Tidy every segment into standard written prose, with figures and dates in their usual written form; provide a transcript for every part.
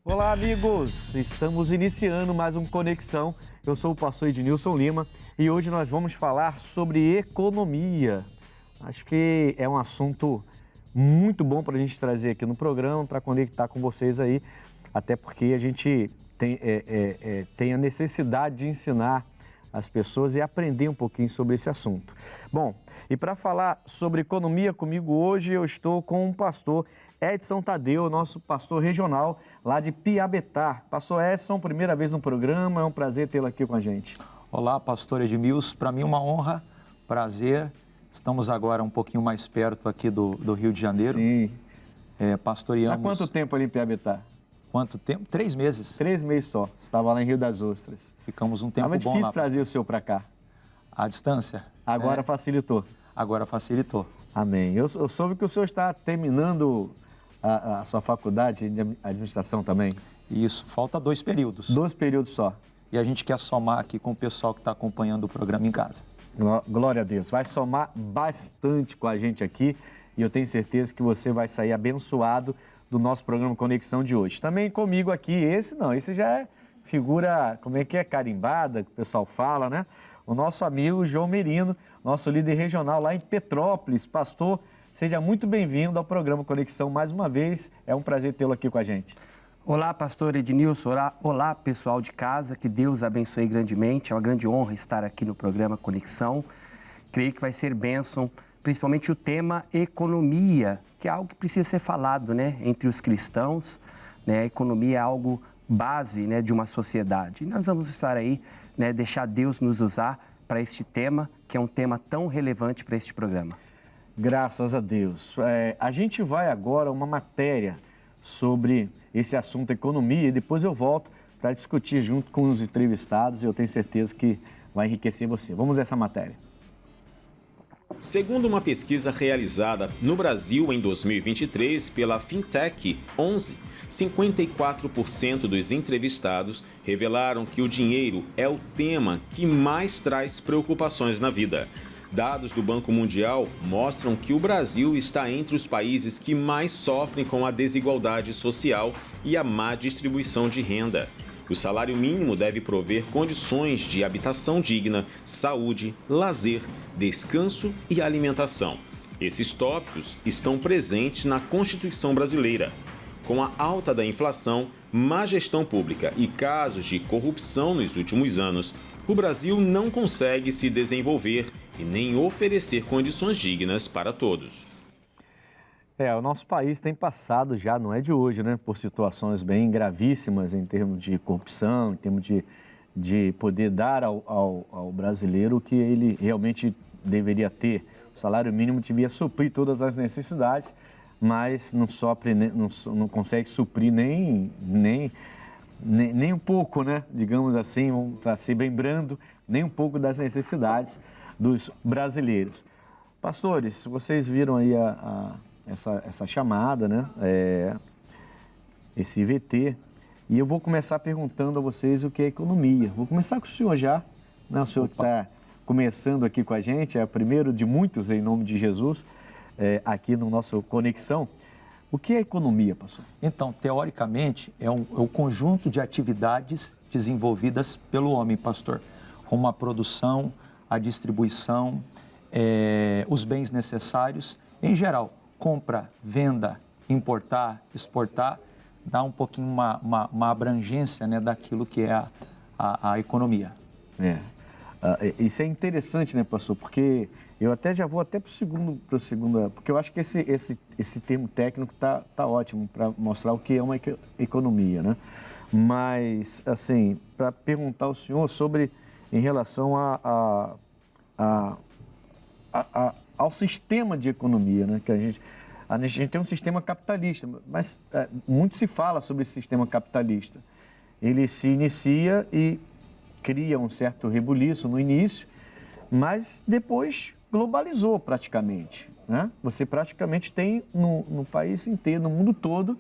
Olá, amigos! Estamos iniciando mais um Conexão. Eu sou o pastor Ednilson Lima e hoje nós vamos falar sobre economia. Acho que é um assunto muito bom para a gente trazer aqui no programa, para conectar com vocês aí, até porque a gente tem a necessidade de ensinar as pessoas e aprender um pouquinho sobre esse assunto. Bom, e para falar sobre economia comigo hoje, eu estou com o pastor Edson Tadeu, nosso pastor regional lá de Piabetá. Pastor Edson, primeira vez no programa, é um prazer tê-lo aqui com a gente. Olá, pastor Edmilson, para mim uma honra, prazer. Estamos agora um pouquinho mais perto aqui do Rio de Janeiro. Sim. Pastoreamos... Há quanto tempo ali em Piabetá? Quanto tempo? 3 meses. 3 meses só. Você estava lá em Rio das Ostras. Ficamos um tempo bom lá. Estava difícil trazer o senhor para cá. À distância? Agora facilitou. Agora facilitou. Amém. Eu soube que o senhor está terminando a sua faculdade de administração também. Isso, falta 2 períodos. 2 períodos só. E a gente quer somar aqui com o pessoal que está acompanhando o programa em casa. Glória a Deus. Vai somar bastante com a gente aqui e eu tenho certeza que você vai sair abençoado do nosso programa Conexão de hoje. Também comigo aqui, esse já é figura, carimbada, que o pessoal fala, né? O nosso amigo João Merino, nosso líder regional lá em Petrópolis. Pastor, seja muito bem-vindo ao programa Conexão mais uma vez. É um prazer tê-lo aqui com a gente. Olá, pastor Ednilson. Olá, pessoal de casa. Que Deus abençoe grandemente. É uma grande honra estar aqui no programa Conexão. Creio que vai ser bênção, principalmente o tema economia, que é algo que precisa ser falado, né, entre os cristãos. Né? A economia é algo base, né, de uma sociedade. E nós vamos estar aí, né, deixar Deus nos usar para este tema, que é um tema tão relevante para este programa. Graças a Deus. A gente vai agora a uma matéria sobre esse assunto economia e depois eu volto para discutir junto com os entrevistados e eu tenho certeza que vai enriquecer você. Vamos a essa matéria. Segundo uma pesquisa realizada no Brasil em 2023 pela Fintech 11, 54% dos entrevistados revelaram que o dinheiro é o tema que mais traz preocupações na vida. Dados do Banco Mundial mostram que o Brasil está entre os países que mais sofrem com a desigualdade social e a má distribuição de renda. O salário mínimo deve prover condições de habitação digna, saúde, lazer, descanso e alimentação. Esses tópicos estão presentes na Constituição brasileira. Com a alta da inflação, má gestão pública e casos de corrupção nos últimos anos, o Brasil não consegue se desenvolver e nem oferecer condições dignas para todos. O nosso país tem passado já, não é de hoje, né, por situações bem gravíssimas em termos de corrupção, em termos de poder dar ao brasileiro o que ele realmente deveria ter. O salário mínimo devia suprir todas as necessidades, mas não consegue suprir nem um pouco, né, digamos assim, para ser bem brando, nem um pouco das necessidades dos brasileiros. Pastores, vocês viram aí essa chamada, né? Esse IVT, e eu vou começar perguntando a vocês o que é economia. Vou começar com o senhor já, né? O senhor que está começando aqui com a gente, é o primeiro de muitos, em nome de Jesus, aqui no nosso Conexão. O que é economia, pastor? Então, teoricamente, é o conjunto de atividades desenvolvidas pelo homem, pastor, como a produção, a distribuição, os bens necessários, em geral, compra, venda, importar, exportar, dá um pouquinho uma abrangência, né, daquilo que é a economia. Isso é interessante, né, pastor? Porque eu até já vou para o segundo, porque eu acho que esse termo técnico tá ótimo para mostrar o que é uma economia, né? Mas, assim, para perguntar ao senhor sobre, em relação ao sistema de economia, né? Que a gente tem um sistema capitalista, mas muito se fala sobre esse sistema capitalista. Ele se inicia e cria um certo rebuliço no início, mas depois globalizou praticamente, né? Você praticamente tem no país inteiro, no mundo todo,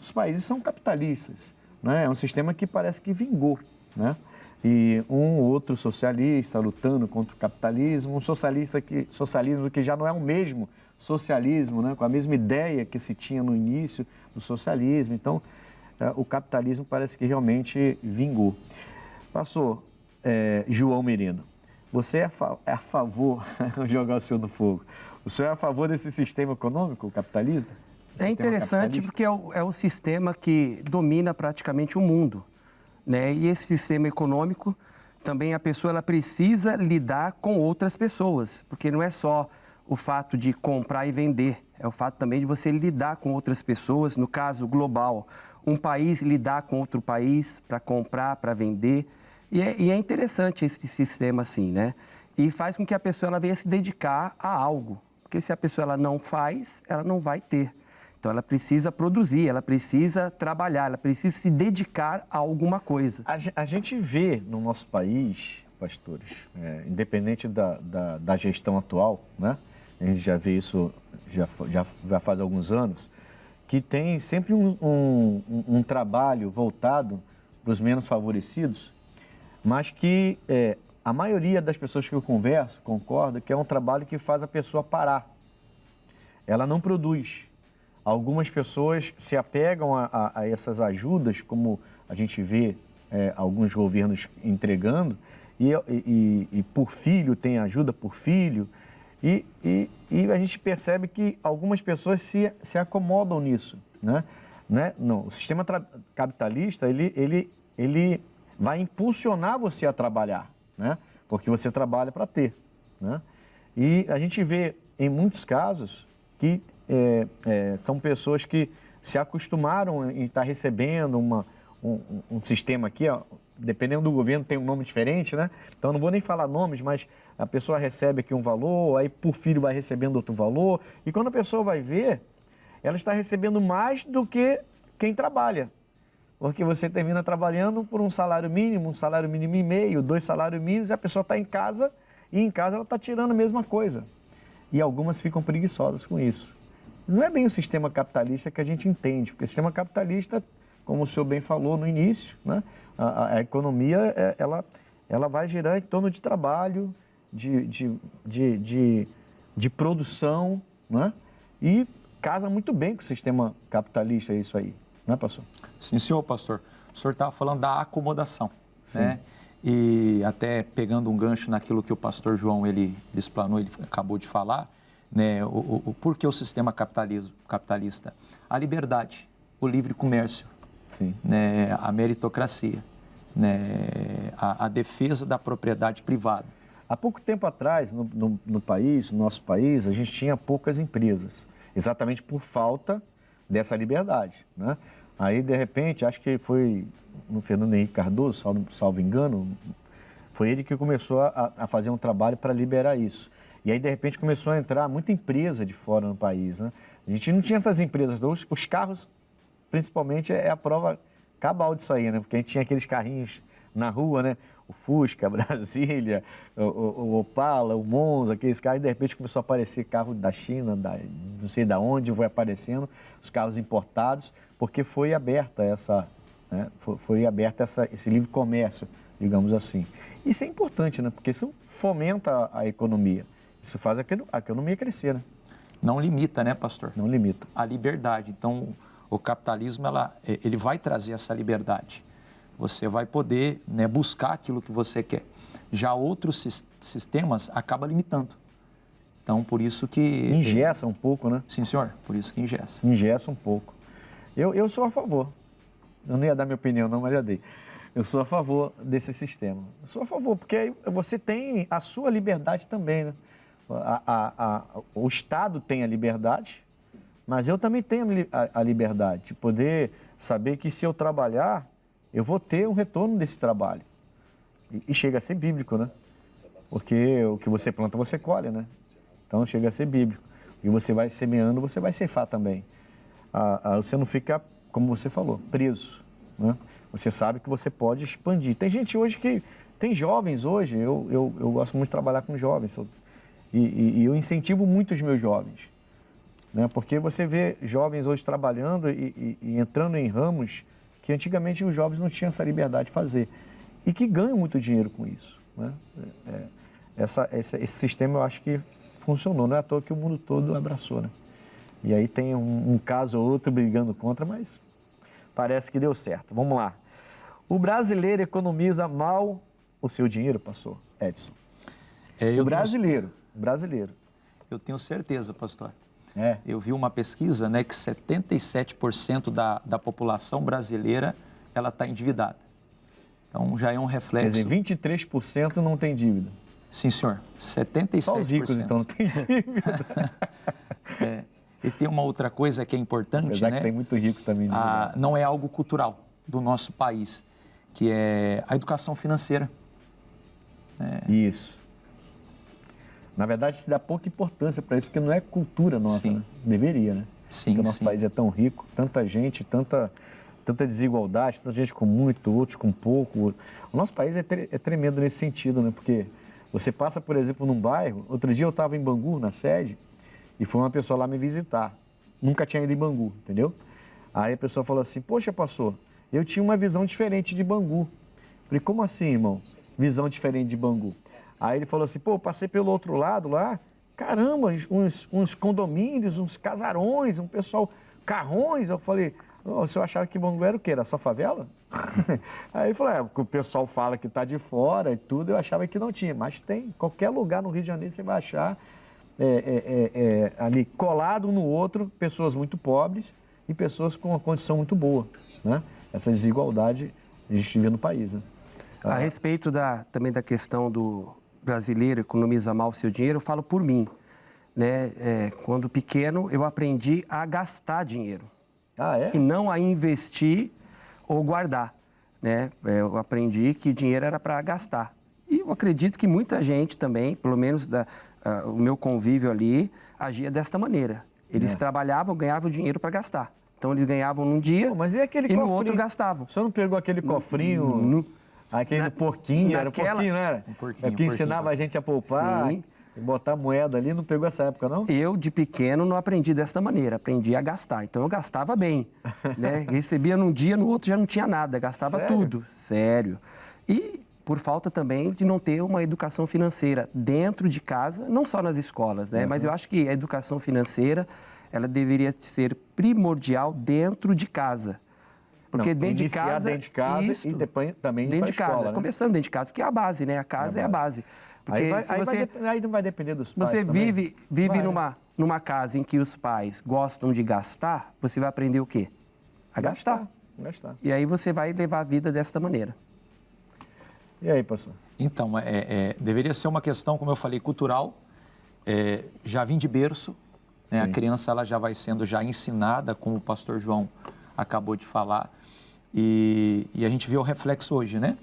os países são capitalistas, né? É um sistema que parece que vingou, né? E um outro socialista lutando contra o capitalismo, um socialismo que já não é o mesmo socialismo, né? Com a mesma ideia que se tinha no início do socialismo. Então, o capitalismo parece que realmente vingou. Pastor João Merino, você é a favor, vou jogar o senhor no fogo, o senhor é a favor desse sistema econômico, o capitalismo? É interessante porque é o sistema que domina praticamente o mundo, né? E esse sistema econômico, também a pessoa ela precisa lidar com outras pessoas, porque não é só o fato de comprar e vender, é o fato também de você lidar com outras pessoas, no caso global, um país lidar com outro país para comprar, para vender, e é interessante esse sistema assim, né? E faz com que a pessoa ela venha se dedicar a algo, porque se a pessoa ela não faz, ela não vai ter. Então, ela precisa produzir, ela precisa trabalhar, ela precisa se dedicar a alguma coisa. A gente vê no nosso país, pastores, independente da gestão atual, né? A gente já vê isso já faz alguns anos, que tem sempre um trabalho voltado para os menos favorecidos, mas que a maioria das pessoas que eu converso concorda que é um trabalho que faz a pessoa parar. Ela não produz. Algumas pessoas se apegam a essas ajudas, como a gente vê alguns governos entregando, e por filho tem ajuda por filho, e a gente percebe que algumas pessoas se acomodam nisso, né? Não, o sistema capitalista, ele vai impulsionar você a trabalhar, né? Porque você trabalha para ter, né? E a gente vê, em muitos casos, que são pessoas que se acostumaram em estar recebendo um sistema aqui, ó, dependendo do governo tem um nome diferente, né? Então não vou nem falar nomes, mas a pessoa recebe aqui um valor, aí por filho vai recebendo outro valor, e quando a pessoa vai ver, ela está recebendo mais do que quem trabalha. Porque você termina trabalhando por um salário mínimo e meio, 2 salários mínimos, e a pessoa está em casa, e em casa ela está tirando a mesma coisa. E algumas ficam preguiçosas com isso. Não é bem o sistema capitalista que a gente entende, porque o sistema capitalista, como o senhor bem falou no início, né? A economia ela vai girar em torno de trabalho, de produção, né? E casa muito bem com o sistema capitalista, é isso aí, não é, pastor? Sim, senhor pastor. O senhor estava falando da acomodação, sim, né? E até pegando um gancho naquilo que o pastor João ele explanou, ele acabou de falar, né? Por que o sistema capitalista? A liberdade, o livre comércio, sim, né? A meritocracia, né? A defesa da propriedade privada. Há pouco tempo atrás, no nosso país, a gente tinha poucas empresas, exatamente por falta dessa liberdade, né? Aí, de repente, acho que foi no Fernando Henrique Cardoso, salvo engano, foi ele que começou a fazer um trabalho para liberar isso. E aí, de repente, começou a entrar muita empresa de fora no país, né? A gente não tinha essas empresas, os carros, principalmente, é a prova cabal disso aí, né? Porque a gente tinha aqueles carrinhos na rua, né? O Fusca, Brasília, o Opala, o Monza, aqueles carros, e de repente começou a aparecer carro da China, não sei de onde, foi aparecendo, os carros importados, porque foi aberta esse livre comércio, digamos assim. Isso é importante, né? Porque isso fomenta a economia, isso faz a economia crescer, né? Não limita, né, pastor? Não limita. A liberdade. Então, o capitalismo, ele vai trazer essa liberdade. Você vai poder, né, buscar aquilo que você quer. Já outros sistemas acabam limitando. Então, por isso que... Engessa um pouco, né? Sim, senhor. Por isso que engessa. Engessa um pouco. Eu sou a favor. Eu não ia dar minha opinião, não, mas já dei. Eu sou a favor desse sistema. Eu sou a favor, porque aí você tem a sua liberdade também, né? O Estado tem a liberdade, mas eu também tenho a liberdade de poder saber que se eu trabalhar, eu vou ter um retorno desse trabalho. E chega a ser bíblico, né? Porque o que você planta, você colhe, né? Então chega a ser bíblico. E você vai semeando, você vai ceifar também. Você não fica, como você falou, preso, né? Você sabe que você pode expandir. Tem gente hoje que... Tem jovens hoje, eu gosto muito de trabalhar com jovens. E eu incentivo muito os meus jovens, né? Porque você vê jovens hoje trabalhando e entrando em ramos que antigamente os jovens não tinham essa liberdade de fazer e que ganham muito dinheiro com isso, né? Esse sistema eu acho que funcionou, não é à toa que o mundo todo abraçou, né? E aí tem um caso ou outro brigando contra, mas parece que deu certo. Vamos lá. O brasileiro economiza mal o seu dinheiro, pastor Edson? O brasileiro. Eu tenho certeza, pastor. Eu vi uma pesquisa, né, que 77% da população brasileira ela está endividada. Então, já é um reflexo... Quer dizer, 23% não tem dívida. Sim, senhor. 77%. Só os ricos, então, não tem dívida. E tem uma outra coisa que é importante, apesar né? Que tem muito rico também. Não é algo cultural do nosso país, que é a educação financeira. Isso. Na verdade, se dá pouca importância para isso, porque não é cultura nossa. Sim. Né? Deveria, né? Sim, porque o nosso país é tão rico, tanta gente, tanta desigualdade, tanta gente com muito, outros com pouco. O nosso país é tremendo nesse sentido, né? Porque você passa, por exemplo, num bairro. Outro dia eu estava em Bangu, na sede, e foi uma pessoa lá me visitar. Nunca tinha ido em Bangu, entendeu? Aí a pessoa falou assim, poxa, pastor, eu tinha uma visão diferente de Bangu. Falei, como assim, irmão? Visão diferente de Bangu? Aí ele falou assim, pô, passei pelo outro lado lá, caramba, uns condomínios, uns casarões, um pessoal, carrões. Eu falei, o senhor achava que Bangu era o quê? Era só favela? Aí ele falou, porque o pessoal fala que está de fora e tudo, eu achava que não tinha, mas tem. Qualquer lugar no Rio de Janeiro você vai achar ali colado um no outro, pessoas muito pobres e pessoas com uma condição muito boa, né? Essa desigualdade a gente vê no país, né? A respeito também da questão do brasileiro economiza mal o seu dinheiro, eu falo por mim, né? Quando pequeno, eu aprendi a gastar dinheiro. E não a investir ou guardar, né? Eu aprendi que dinheiro era para gastar. E eu acredito que muita gente também, pelo menos o meu convívio ali, agia desta maneira. Eles trabalhavam, ganhavam dinheiro para gastar. Então, eles ganhavam num dia e no outro gastavam. O senhor não pegou aquele cofrinho, aquele porquinho, era porquinho, não era? Um porquinho, que ensinava a gente a poupar, e botar moeda ali, não pegou essa época, não? Eu, de pequeno, não aprendi desta maneira, aprendi a gastar. Então, eu gastava bem, né? Recebia num dia, no outro já não tinha nada, gastava tudo. Sério. E por falta também de não ter uma educação financeira dentro de casa, não só nas escolas, né? Mas eu acho que a educação financeira, ela deveria ser primordial dentro de casa. Porque dentro de casa e depois também dentro de casa, escola, né? Começando dentro de casa, porque é a base, né? A casa é a base. Porque aí não vai depender dos pais. Você também. vive numa casa em que os pais gostam de gastar, você vai aprender o quê? A gastar. E aí você vai levar a vida desta maneira. E aí, pastor? Então, deveria ser uma questão, como eu falei, cultural. Já vim de berço, né? A criança ela já vai sendo ensinada, como o pastor João acabou de falar. E a gente vê o reflexo hoje, né?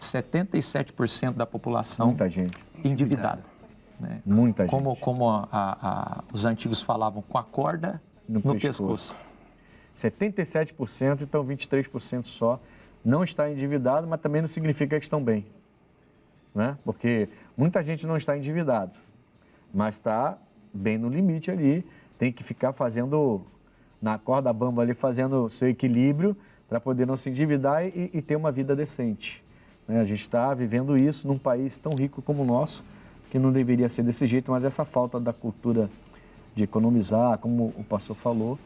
77% da população muita gente endividada. Né? Muita gente. Como os antigos falavam, com a corda no pescoço. 77%, então 23% só não está endividado, mas também não significa que estão bem, né? Porque muita gente não está endividado, mas está bem no limite ali, tem que ficar fazendo, na corda bamba ali, fazendo seu equilíbrio para poder não se endividar e ter uma vida decente. Né? A gente está vivendo isso num país tão rico como o nosso, que não deveria ser desse jeito, mas essa falta da cultura de economizar, como o pastor falou,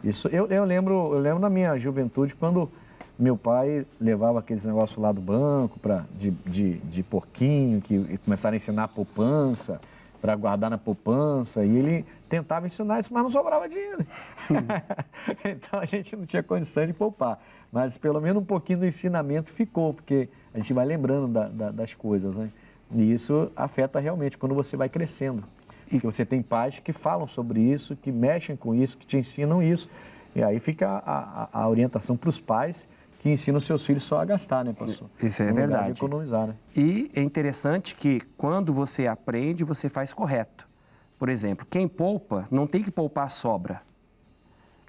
isso eu lembro na minha juventude, quando meu pai levava aqueles negócios lá do banco de porquinho, que começaram a ensinar a poupança, para guardar na poupança, e ele tentava ensinar isso, mas não sobrava dinheiro. Então a gente não tinha condição de poupar. Mas pelo menos um pouquinho do ensinamento ficou, porque a gente vai lembrando das coisas, né? E isso afeta realmente quando você vai crescendo. Porque você tem pais que falam sobre isso, que mexem com isso, que te ensinam isso. E aí fica a orientação para os pais que ensinam seus filhos só a gastar, né, pastor? Isso é verdade. Economizar, né? E é interessante que quando você aprende, você faz correto. Por exemplo, quem poupa não tem que poupar sobra.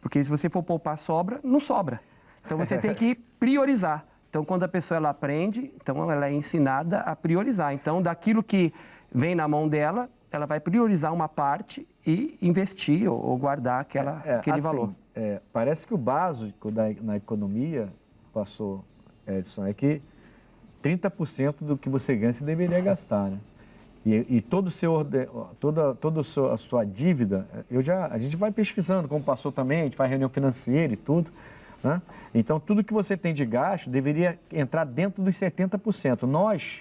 Porque se você for poupar sobra, não sobra. Então você tem que priorizar. Então quando a pessoa ela aprende, então ela é ensinada a priorizar. Então daquilo que vem na mão dela, ela vai priorizar uma parte e investir ou guardar aquele valor. Parece que o básico na economia, pastor Edson, é que 30% do que você ganha você deveria gastar, né? E toda a sua dívida, a gente vai pesquisando, como passou também, a gente faz reunião financeira e tudo, né? Então, tudo que você tem de gasto deveria entrar dentro dos 70%. Nós,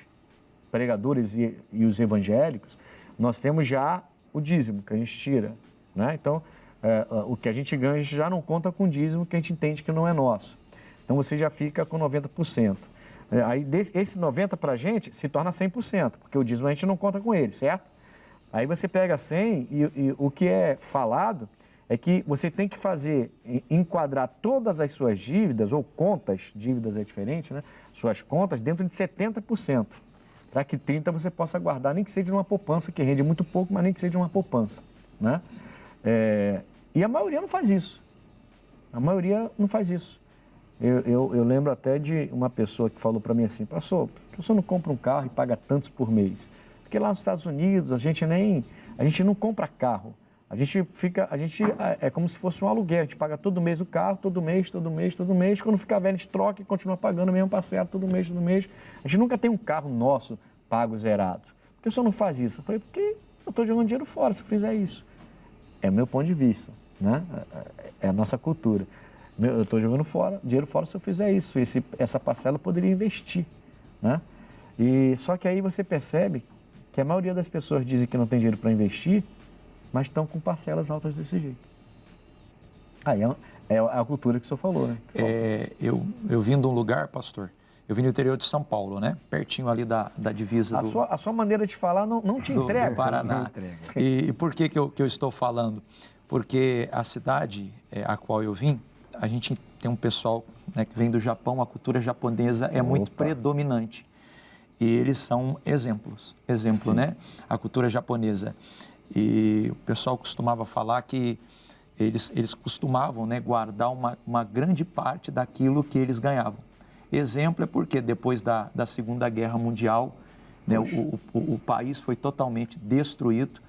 pregadores e os evangélicos, nós temos já o dízimo que a gente tira, né? Então, o que a gente ganha, a gente já não conta com o dízimo que a gente entende que não é nosso. Então, você já fica com 90%. Aí, esse 90% para a gente se torna 100%, porque o dízimo a gente não conta com ele, certo? Aí você pega 100 e o que é falado é que você tem que enquadrar todas as suas dívidas, ou contas, dívidas é diferente, né? Suas contas dentro de 70%, para que 30% você possa guardar, nem que seja de uma poupança, que rende muito pouco, mas nem que seja de uma poupança, né? E a maioria não faz isso. A maioria não faz isso. Eu lembro até de uma pessoa que falou para mim assim: pastor, por que o senhor não compra um carro e paga tantos por mês? Porque lá nos Estados Unidos a gente não compra carro. É como se fosse um aluguel, a gente paga todo mês o carro, todo mês, quando ficar velho a gente troca e continua pagando o mesmo parcela todo mês. A gente nunca tem um carro nosso pago zerado. Por que o senhor não faz isso? Eu falei, porque eu estou jogando dinheiro fora se eu fizer isso. É o meu ponto de vista, né? É a nossa cultura. Eu estou jogando dinheiro fora se eu fizer isso. Essa parcela eu poderia investir, né? E só que aí você percebe que a maioria das pessoas dizem que não tem dinheiro para investir, mas estão com parcelas altas desse jeito. Aí é a cultura que o senhor falou, né? Eu vim de um lugar, pastor, eu vim do interior de São Paulo, né? Pertinho ali da divisa a sua maneira de falar não te entrega. Do Paraná. Não entrega. E por que eu estou falando? Porque a cidade a qual eu vim, a gente tem um pessoal, né, que vem do Japão, a cultura japonesa é muito predominante. E eles são exemplo, sim, né? A cultura japonesa. E o pessoal costumava falar que eles costumavam, né, guardar uma grande parte daquilo que eles ganhavam. Exemplo é porque depois da Segunda Guerra Mundial, né, o país foi totalmente destruído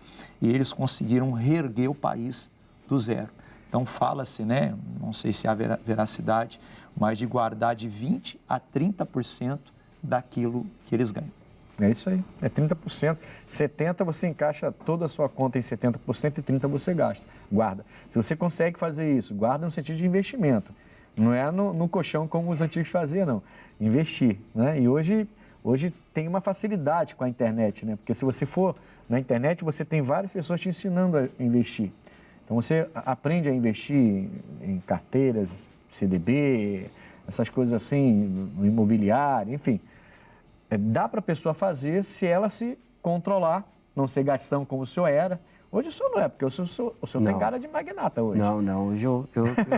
e eles conseguiram reerguer o país do zero. Então fala-se, né, não sei se há veracidade, mas de guardar de 20% a 30% daquilo que eles ganham. É isso aí, é 30%. 70% você encaixa toda a sua conta em 70% e 30% você gasta, guarda. Se você consegue fazer isso, guarda no sentido de investimento. Não é no colchão como os antigos faziam, não. Investir, né? E hoje tem uma facilidade com a internet, né? Porque se você for na internet, você tem várias pessoas te ensinando a investir. Então você aprende a investir em carteiras, CDB, essas coisas assim, no imobiliário, enfim. Dá para a pessoa fazer se ela se controlar, não ser gastão como o senhor era. Hoje o senhor não é, porque o senhor tem cara de magnata hoje. Não. Hoje eu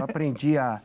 aprendi a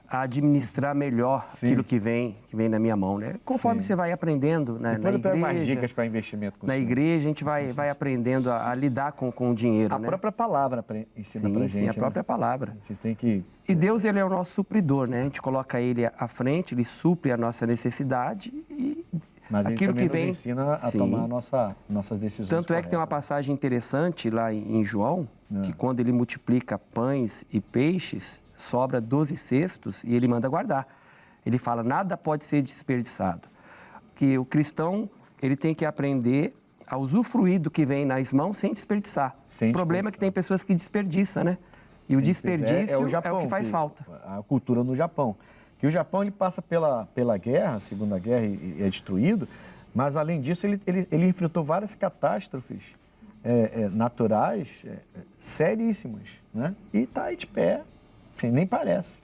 administrar melhor aquilo que vem na minha mão, né? Conforme você vai aprendendo, né, na igreja... mais dicas para investimento com na igreja, a gente vai aprendendo a lidar com o dinheiro, né? A própria palavra ensina pra gente. Sim, a própria palavra. Vocês têm que... E Deus, Ele é o nosso supridor, né? A gente coloca Ele à frente, Ele supre a nossa necessidade e... Mas aquilo que vem nos ensina a tomar nossas decisões. Tanto é que tem uma passagem interessante lá em João, que quando ele multiplica pães e peixes, sobra 12 cestos e ele manda guardar. Ele fala, nada pode ser desperdiçado. Que o cristão, ele tem que aprender a usufruir do que vem nas mãos sem desperdiçar. O problema é que tem pessoas que desperdiçam, né? E o desperdício é o que faz falta. A cultura no Japão. Que o Japão ele passa pela guerra, a Segunda Guerra, e é destruído, mas além disso ele enfrentou várias catástrofes naturais seríssimas, né? E está aí de pé, nem parece,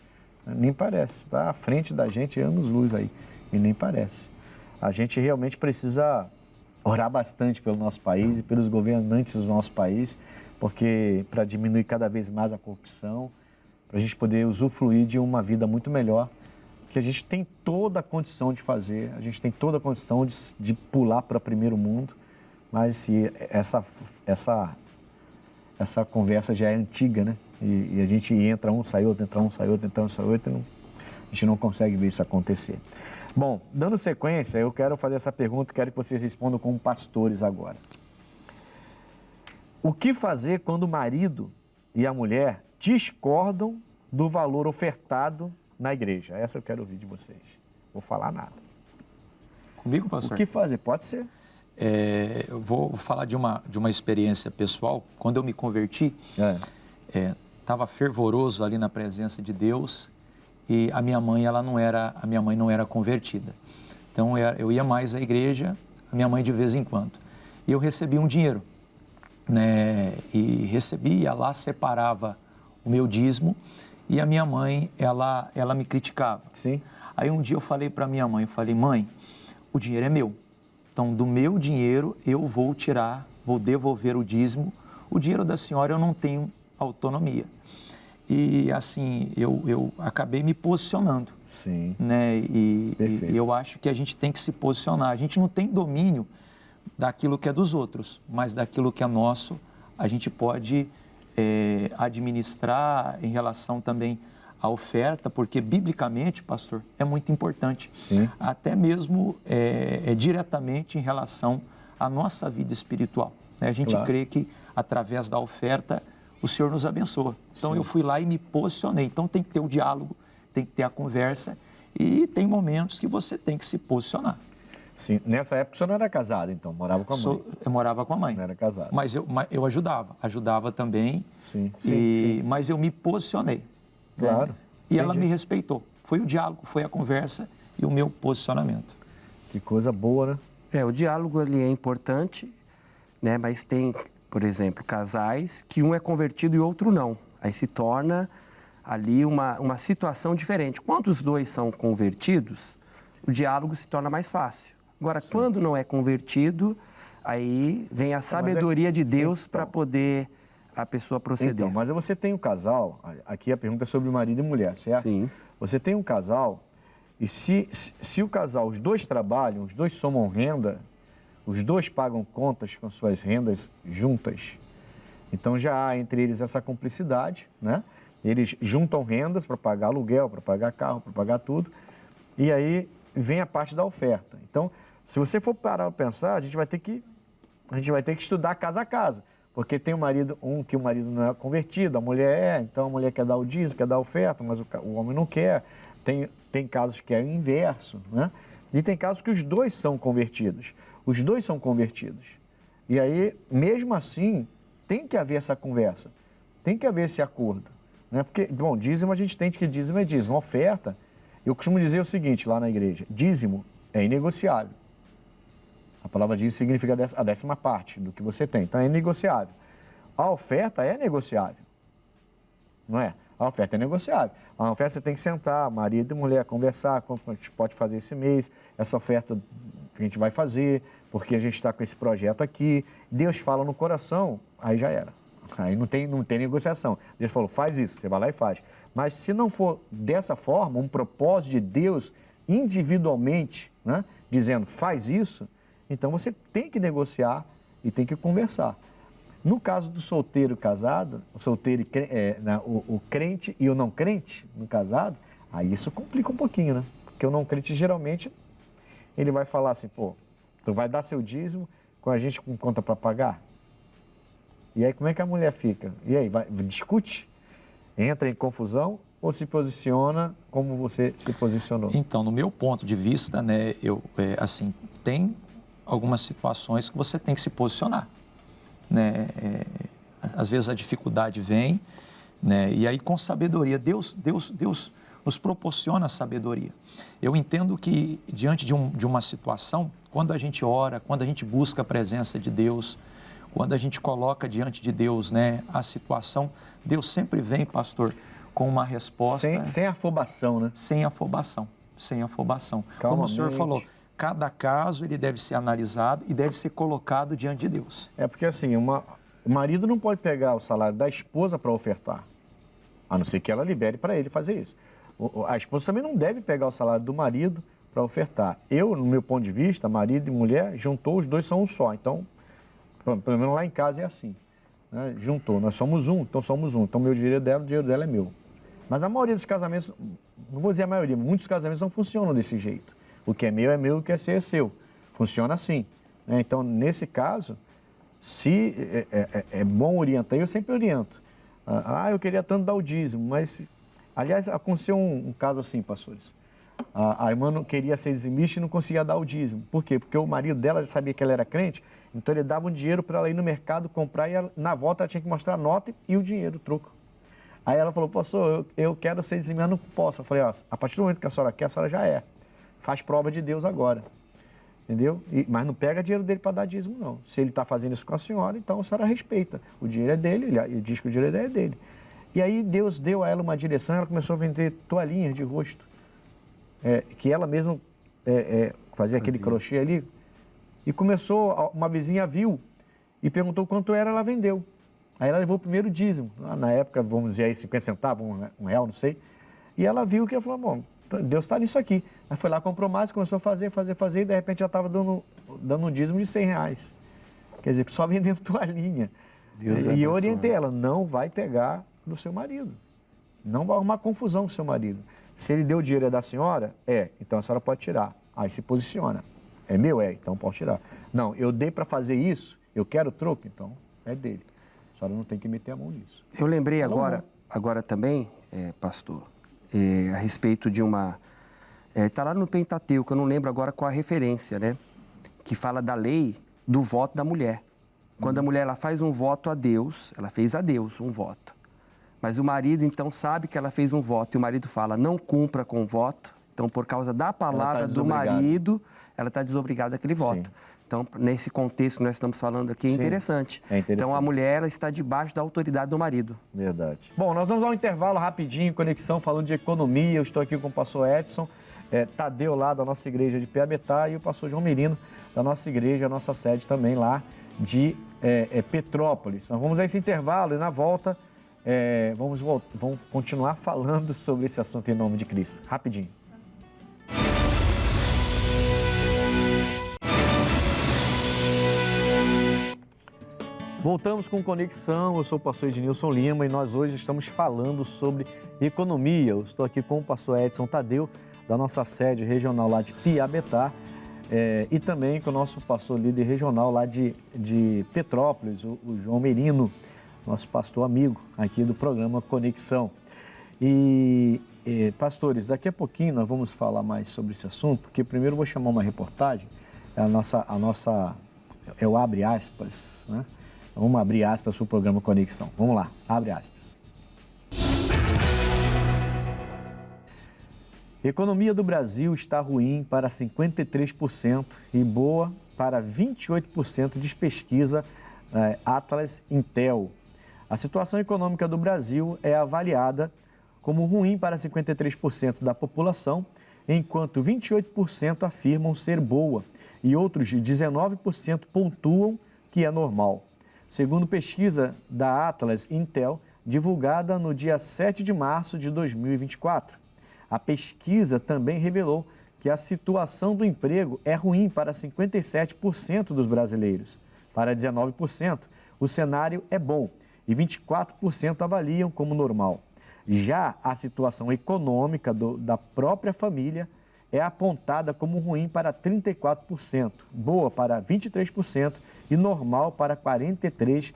está à frente da gente anos-luz aí, e nem parece. A gente realmente precisa orar bastante pelo nosso país e pelos governantes do nosso país, porque para diminuir cada vez mais a corrupção, para a gente poder usufruir de uma vida muito melhor, que a gente tem toda a condição de fazer, a gente tem toda a condição de pular para o primeiro mundo, mas se essa conversa já é antiga, né? E a gente entra um, sai outro, entra um, sai outro, entra um, sai outro, a gente não consegue ver isso acontecer. Bom, dando sequência, eu quero fazer essa pergunta, quero que vocês respondam como pastores agora. O que fazer quando o marido e a mulher discordam do valor ofertado na igreja? Essa eu quero ouvir de vocês. Vou falar nada. Comigo, pastor? O que fazer? Pode ser. Eu vou falar de uma experiência pessoal. Quando eu me converti, estava fervoroso ali na presença de Deus e a minha mãe não era convertida. Então eu ia mais à igreja, a minha mãe de vez em quando. E eu recebia um dinheiro, né? E recebia lá, separava o meu dízimo, e a minha mãe, ela me criticava. Sim. Aí um dia eu falei para minha mãe, mãe, o dinheiro é meu. Então do meu dinheiro eu vou devolver o dízimo. O dinheiro da senhora eu não tenho autonomia. E assim, eu acabei me posicionando. Sim. Né? E eu acho que a gente tem que se posicionar. A gente não tem domínio daquilo que é dos outros, mas daquilo que é nosso, a gente pode administrar em relação também à oferta, porque biblicamente, pastor, é muito importante. Sim. Até mesmo diretamente em relação à nossa vida espiritual. Né? A gente crê que através da oferta o Senhor nos abençoa. Então eu fui lá e me posicionei. Então tem que ter o diálogo, tem que ter a conversa e tem momentos que você tem que se posicionar. Sim. Nessa época o senhor não era casado, então? Morava com a mãe? Eu morava com a mãe. Não era casado. Mas eu ajudava também. Sim. Mas eu me posicionei. Claro. Né? E ela me respeitou. Foi o diálogo, foi a conversa e o meu posicionamento. Que coisa boa, né? O diálogo ele é importante, né? Mas tem, por exemplo, casais que um é convertido e outro não. Aí se torna ali uma situação diferente. Quando os dois são convertidos, o diálogo se torna mais fácil. Agora, quando não é convertido, aí vem a sabedoria de Deus para poder a pessoa proceder. Então, mas você tem um casal, aqui a pergunta é sobre marido e mulher, certo? Sim. Você tem um casal e se o casal, os dois trabalham, os dois somam renda, os dois pagam contas com suas rendas juntas, então já há entre eles essa cumplicidade, né? Eles juntam rendas para pagar aluguel, para pagar carro, para pagar tudo, e aí vem a parte da oferta. Então, se você for parar para pensar, a gente vai ter que estudar casa a casa, porque tem que o marido não é convertido, a mulher então a mulher quer dar o dízimo, quer dar a oferta, mas o homem não quer. Tem casos que é o inverso, né? E tem casos que os dois são convertidos. Os dois são convertidos. E aí, mesmo assim, tem que haver essa conversa, tem que haver esse acordo, né? Porque, bom, dízimo a gente entende que dízimo é dízimo, oferta. Eu costumo dizer o seguinte lá na igreja: dízimo é inegociável. A palavra dízimo significa a 10ª parte do que você tem, então é inegociável. A oferta é negociável, não é? A oferta é negociável. A oferta você tem que sentar, marido e mulher, conversar, como a gente pode fazer esse mês, essa oferta que a gente vai fazer, porque a gente está com esse projeto aqui. Deus fala no coração, aí já era. Aí não tem negociação. Deus falou, faz isso, você vai lá e faz. Mas se não for dessa forma, um propósito de Deus individualmente, né, dizendo faz isso, então você tem que negociar e tem que conversar. No caso do solteiro casado, o crente e o não crente no casado, aí isso complica um pouquinho, né? Porque o não crente geralmente ele vai falar assim, pô, tu vai dar seu dízimo com a gente com conta para pagar? E aí como é que a mulher fica? E aí, discute? Entra em confusão ou se posiciona como você se posicionou? Então, no meu ponto de vista, né, tem algumas situações que você tem que se posicionar, né? Às vezes a dificuldade vem, né? E aí com sabedoria, Deus nos proporciona sabedoria. Eu entendo que diante de uma situação, quando a gente ora, quando a gente busca a presença de Deus, quando a gente coloca diante de Deus, né, a situação, Deus sempre vem, pastor, com uma resposta... Sem afobação, né? Sem afobação. Calmamente. Como o senhor falou, cada caso ele deve ser analisado e deve ser colocado diante de Deus. É porque assim, o marido não pode pegar o salário da esposa para ofertar, a não ser que ela libere para ele fazer isso. A esposa também não deve pegar o salário do marido para ofertar. No meu ponto de vista, marido e mulher, juntou, os dois são um só. Então, pelo menos lá em casa é assim, né? Juntou, nós somos um. Então, meu dinheiro é dela, o dinheiro dela é meu. Mas a maioria dos casamentos, não vou dizer a maioria, muitos casamentos não funcionam desse jeito. O que é meu, o que é seu é seu. Funciona assim, né? Então, nesse caso, se é bom orientar, eu sempre oriento. Eu queria tanto dar o dízimo, mas... Aliás, aconteceu um caso assim, pastores. A irmã não queria ser dizimista e não conseguia dar o dízimo. Por quê? Porque o marido dela já sabia que ela era crente, então ele dava um dinheiro para ela ir no mercado comprar e na volta ela tinha que mostrar a nota e o dinheiro, o troco. Aí ela falou, pastor, eu quero ser dizimista, mas não posso. Eu falei, ó, a partir do momento que a senhora quer, a senhora já é. Faz prova de Deus agora. Entendeu? Mas não pega dinheiro dele para dar dízimo, não. Se ele está fazendo isso com a senhora, então a senhora respeita. O dinheiro é dele, ele diz que o dinheiro é dele. E aí Deus deu a ela uma direção, ela começou a vender toalhinhas de rosto, que ela mesma fazia aquele crochê ali. E começou, uma vizinha viu e perguntou quanto era, ela vendeu. Aí ela levou o primeiro dízimo, na época, vamos dizer aí, 50 centavos, um real, não sei. E ela viu que ela falou, bom, Deus está nisso aqui. Aí foi lá, comprou mais, começou a fazer, e de repente já estava dando um dízimo de R$100. Quer dizer, só vendendo toalhinha. E eu orientei ela, não vai pegar do seu marido. Não vai arrumar confusão com o seu marido. Se ele deu o dinheiro é da senhora, então a senhora pode tirar. Aí se posiciona. É meu? Então pode tirar. Não, eu dei para fazer isso, eu quero troco, então é dele. A senhora não tem que meter a mão nisso. Eu lembrei agora também, pastor, a respeito de uma... Está lá no Pentateuco, eu não lembro agora qual a referência, né? Que fala da lei do voto da mulher. Quando a mulher ela faz um voto a Deus, ela fez a Deus um voto. Mas o marido, então, sabe que ela fez um voto e o marido fala, não cumpra com o voto. Então, por causa da palavra do marido, ela está desobrigada daquele voto. Sim. Então, nesse contexto que nós estamos falando aqui, é interessante. Então, a mulher ela está debaixo da autoridade do marido. Verdade. Bom, nós vamos ao intervalo rapidinho, conexão, falando de economia. Eu estou aqui com o pastor Edson Tadeu, lá da nossa igreja de Piabetá, e o pastor João Merino, da nossa igreja, nossa sede também lá de Petrópolis. Nós vamos a esse intervalo e na volta vamos continuar falando sobre esse assunto em nome de Cristo. Rapidinho. Voltamos com Conexão, eu sou o pastor Ednilson Lima e nós hoje estamos falando sobre economia. Eu estou aqui com o pastor Edson Tadeu, da nossa sede regional lá de Piabetá, e também com o nosso pastor líder regional lá de Petrópolis, o João Merino, nosso pastor amigo aqui do programa Conexão. E, pastores, daqui a pouquinho nós vamos falar mais sobre esse assunto, porque primeiro eu vou chamar uma reportagem, o abre aspas, né? Vamos abrir aspas para o programa Conexão. Vamos lá, abre aspas. Economia do Brasil está ruim para 53% e boa para 28%, diz pesquisa Atlas Intel. A situação econômica do Brasil é avaliada como ruim para 53% da população, enquanto 28% afirmam ser boa e outros 19% pontuam que é normal. Segundo pesquisa da Atlas Intel, divulgada no dia 7 de março de 2024. A pesquisa também revelou que a situação do emprego é ruim para 57% dos brasileiros. Para 19%, o cenário é bom e 24% avaliam como normal. Já a situação econômica da própria família é apontada como ruim para 34%, boa para 23% e normal para 43%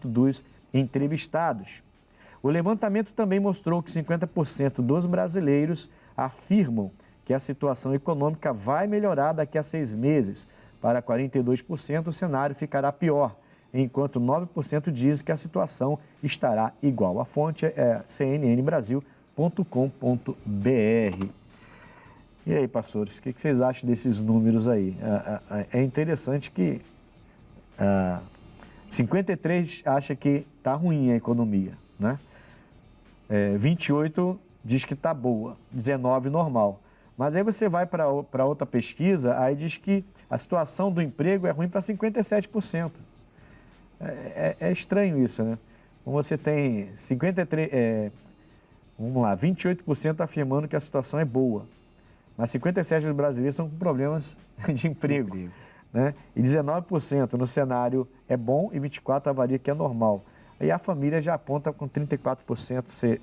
dos entrevistados. O levantamento também mostrou que 50% dos brasileiros afirmam que a situação econômica vai melhorar daqui a 6 meses. Para 42%, o cenário ficará pior, enquanto 9% dizem que a situação estará igual. A fonte é cnnbrasil.com.br. E aí, pastores, o que vocês acham desses números aí? É interessante que 53 acha que está ruim a economia, né? 28 diz que está boa, 19 normal. Mas aí você vai para outra pesquisa, aí diz que a situação do emprego é ruim para 57%. É estranho isso, né? Você tem 28% afirmando que a situação é boa, mas 57% dos brasileiros estão com problemas de emprego. Né? E 19% no cenário é bom e 24% avalia que é normal. Aí a família já aponta com 34% ser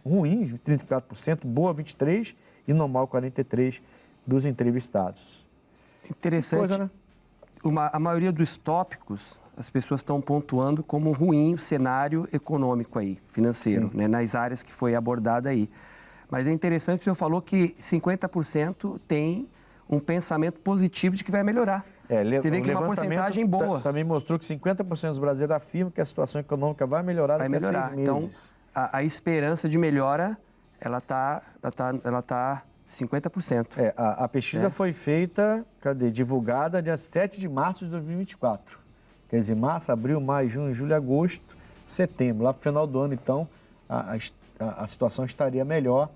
ruim, 34%, boa 23% e normal 43% dos entrevistados. Interessante, coisa, né? A maioria dos tópicos, as pessoas estão pontuando como ruim o cenário econômico aí, financeiro, né, nas áreas que foi abordada aí. Mas é interessante, o senhor falou que 50% tem um pensamento positivo de que vai melhorar. Você vê que é uma porcentagem boa. Também mostrou que 50% dos brasileiros afirmam que a situação econômica vai melhorar daqui a 6 meses. Então, a esperança de melhora, ela tá 50%. A pesquisa foi feita, divulgada dia 7 de março de 2024. Quer dizer, março, abril, maio, junho, julho, agosto, setembro. Lá para o final do ano, então, a situação estaria melhor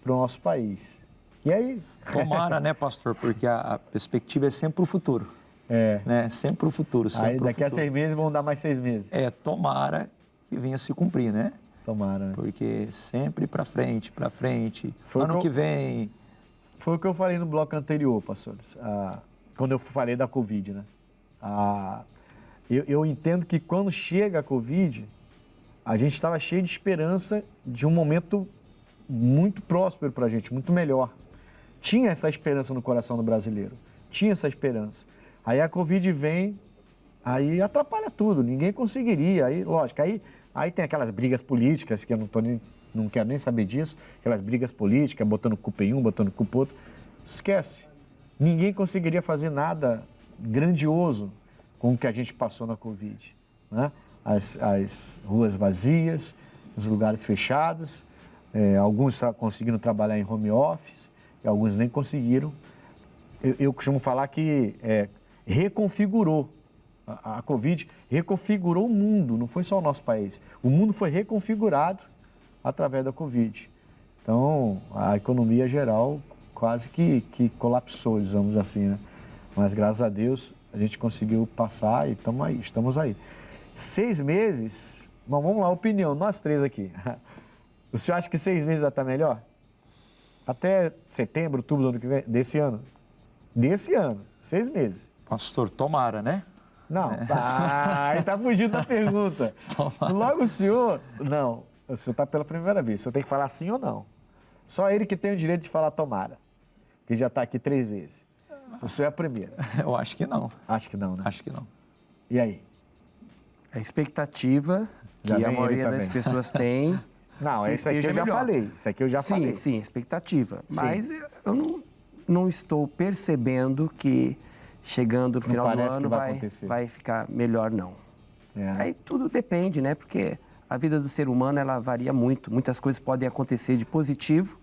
para o nosso país. E aí? Tomara, né, pastor? Porque a perspectiva é sempre para o futuro. Né? Sempre para o futuro. Aí daqui a 6 meses vão dar mais 6 meses. Tomara que venha se cumprir, né? Tomara. Né? Porque sempre para frente. Ano que vem. Foi o que eu falei no bloco anterior, pastores. Quando eu falei da Covid, né? Eu entendo que quando chega a Covid, a gente estava cheio de esperança de um momento muito próspero para a gente, muito melhor. Tinha essa esperança no coração do brasileiro. Tinha essa esperança. Aí a Covid vem, aí atrapalha tudo, ninguém conseguiria. Aí, lógico, aí tem aquelas brigas políticas, que eu não quero nem saber disso, aquelas brigas políticas, botando culpa em um, botando culpa em outro. Esquece. Ninguém conseguiria fazer nada grandioso com o que a gente passou na Covid. Né? As ruas vazias, os lugares fechados, alguns conseguiram trabalhar em home office, e alguns nem conseguiram. Eu costumo falar que reconfigurou. A Covid reconfigurou o mundo, não foi só o nosso país. O mundo foi reconfigurado através da Covid. Então, a economia geral quase que colapsou, digamos assim, né? Mas, graças a Deus, a gente conseguiu passar e estamos aí. 6 meses, bom, vamos lá, opinião, nós 3 aqui. O senhor acha que 6 meses vai estar melhor? Até setembro, outubro do ano que vem? Desse ano. Desse ano, 6 meses. Pastor, tomara, né? Não, ele tá fugindo da pergunta. Logo o senhor... Não, o senhor está pela primeira vez. O senhor tem que falar sim ou não. Só ele que tem o direito de falar tomara. Que já está aqui 3 vezes. O senhor é a primeira. Eu acho que não. Acho que não, né? Acho que não. E aí? A expectativa que a maioria das pessoas tem... Não, isso aqui eu já falei. Isso aqui eu já falei. Sim, expectativa. Sim. Mas eu não estou percebendo que chegando no final do ano vai ficar melhor, não. Aí tudo depende, né? Porque a vida do ser humano, ela varia muito. Muitas coisas podem acontecer de positivo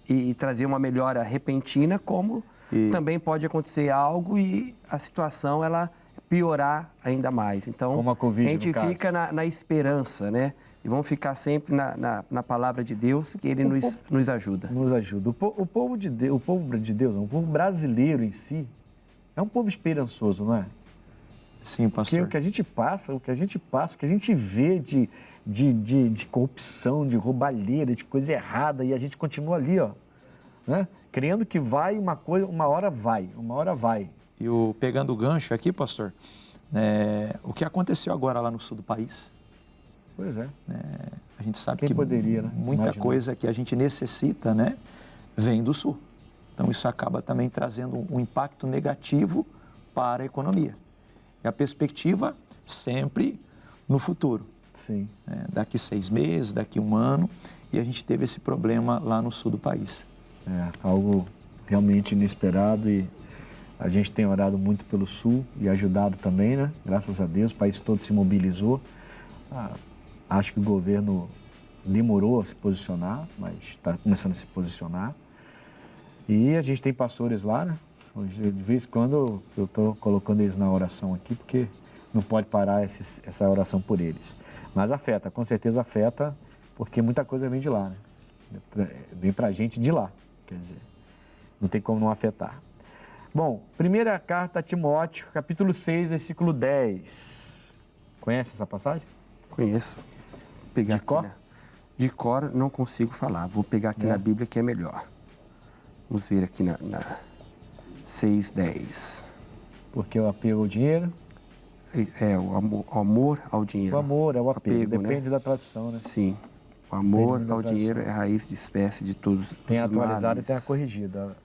e trazer uma melhora repentina, como também pode acontecer algo e a situação, ela piorar ainda mais. Então, como a Covid, a gente fica na esperança, né? E vamos ficar sempre na palavra de Deus, que Ele nos ajuda. Nos ajuda. O povo de Deus, o povo brasileiro em si, é um povo esperançoso, não é? Sim, pastor. Porque o que a gente passa, o que a gente vê de corrupção, de roubalheira, de coisa errada, e a gente continua ali, ó, né? Crendo que vai uma hora vai. E pegando o gancho aqui, pastor, o que aconteceu agora lá no sul do país? Pois é. A gente sabe Quem que poderia, né? muita coisa que a gente necessita, né, vem do sul. Então, isso acaba também trazendo um impacto negativo para a economia. E a perspectiva sempre no futuro. Sim. Daqui 6 meses, daqui 1 ano, e a gente teve esse problema lá no sul do país. Algo realmente inesperado, e a gente tem orado muito pelo sul e ajudado também, né? Graças a Deus, o país todo se mobilizou. Acho que o governo demorou a se posicionar, mas está começando a se posicionar. E a gente tem pastores lá, né? De vez em quando eu estou colocando eles na oração aqui, porque não pode parar essa oração por eles. Mas afeta, com certeza afeta, porque muita coisa vem de lá, né? Vem pra gente de lá, quer dizer, não tem como não afetar. Bom, primeira carta a Timóteo, capítulo 6, versículo 10. Conhece essa passagem? Conheço. Vou pegar de cor? De cor não consigo falar, vou pegar aqui na Bíblia que é melhor. Vamos ver aqui na 6:10. Porque o apego ao dinheiro? O amor ao dinheiro. O amor é o apego, depende, né? da tradução, né? Sim. O amor ao dinheiro é a raiz de espécie de todos os males. Tem a atualizada e tem a corrigida.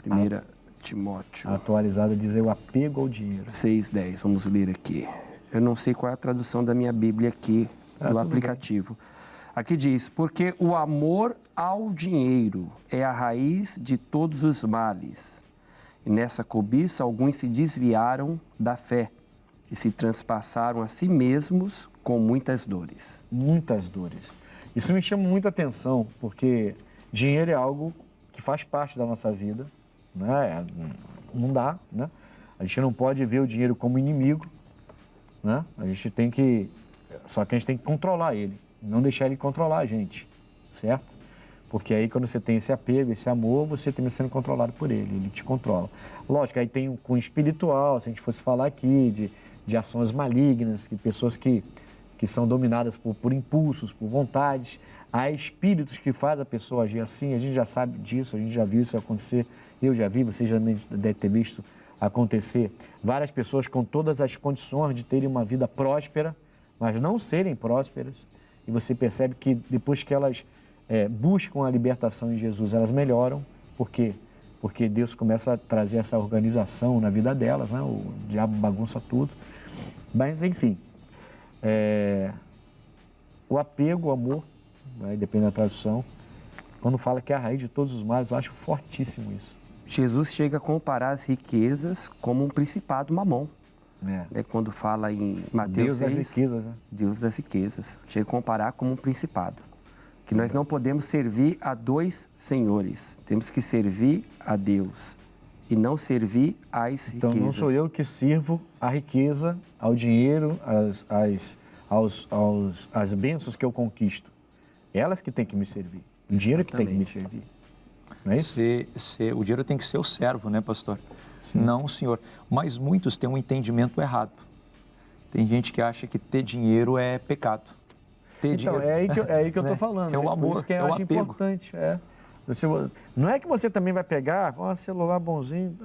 1 Timóteo. A atualizada diz o apego ao dinheiro. 6:10, vamos ler aqui. Eu não sei qual é a tradução da minha Bíblia aqui, do aplicativo. Bem. Aqui diz, porque o amor ao dinheiro é a raiz de todos os males. E nessa cobiça, alguns se desviaram da fé e se transpassaram a si mesmos com muitas dores. Muitas dores. Isso me chama muita atenção, porque dinheiro é algo que faz parte da nossa vida, né? Não dá, né? A gente não pode ver o dinheiro como inimigo, né? Só que a gente tem que controlar ele, não deixar ele controlar a gente, certo? Porque aí quando você tem esse apego, esse amor, você termina sendo controlado por ele te controla. Lógico, aí tem um cunho espiritual, se a gente fosse falar aqui de ações malignas, que pessoas que são dominadas por impulsos, por vontades. Há espíritos que fazem a pessoa agir assim, a gente já sabe disso, a gente já viu isso acontecer, eu já vi, você já deve ter visto acontecer. Várias pessoas com todas as condições de terem uma vida próspera, mas não serem prósperas, e você percebe que depois que elas buscam a libertação em Jesus, elas melhoram. Por quê? Porque Deus começa a trazer essa organização na vida delas, né? O diabo bagunça tudo. Mas, enfim, o apego, o amor, né? Depende da tradução, quando fala que é a raiz de todos os males, eu acho fortíssimo isso. Jesus chega a comparar as riquezas como um principado mamon. Quando fala em Mateus 6, Deus das riquezas, né? Deus das riquezas. Chega a comparar como um principado. Que nós não podemos servir a dois senhores. Temos que servir a Deus e não servir às riquezas. Então não sou eu que sirvo à riqueza, ao dinheiro, às bênçãos que eu conquisto. Elas que têm que me servir. O dinheiro que tem que me servir. Não é isso? O dinheiro tem que ser o servo, né, pastor? Sim. Não o senhor. Mas muitos têm um entendimento errado. Tem gente que acha que ter dinheiro é pecado. Então, é aí que eu estou falando. É o amor, por isso que eu acho importante. Não é que você também vai pegar, celular bonzinho,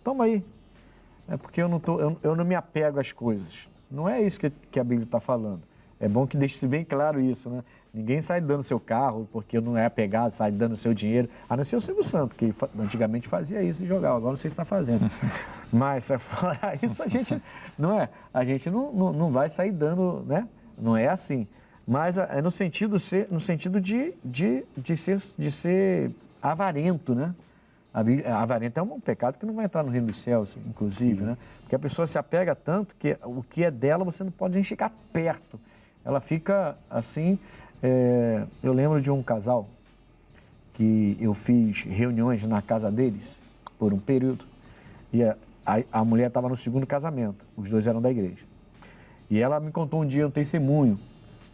toma aí. É porque eu não me apego às coisas. Não é isso que a Bíblia está falando. É bom que deixe bem claro isso, né? Ninguém sai dando seu carro porque não é apegado, sai dando seu dinheiro. A não ser o Silvio Santos, que antigamente fazia isso e jogava. Agora não sei se está fazendo. Mas fora isso, a gente não vai sair dando, né? Não é assim. Mas é no sentido de ser avarento, né? Avarento é um pecado que não vai entrar no reino dos céus, inclusive, né? Porque a pessoa se apega tanto que o que é dela você não pode nem chegar perto. Ela fica assim. Eu lembro de um casal que eu fiz reuniões na casa deles por um período e a mulher estava no segundo casamento, os dois eram da igreja. E ela me contou um dia um testemunho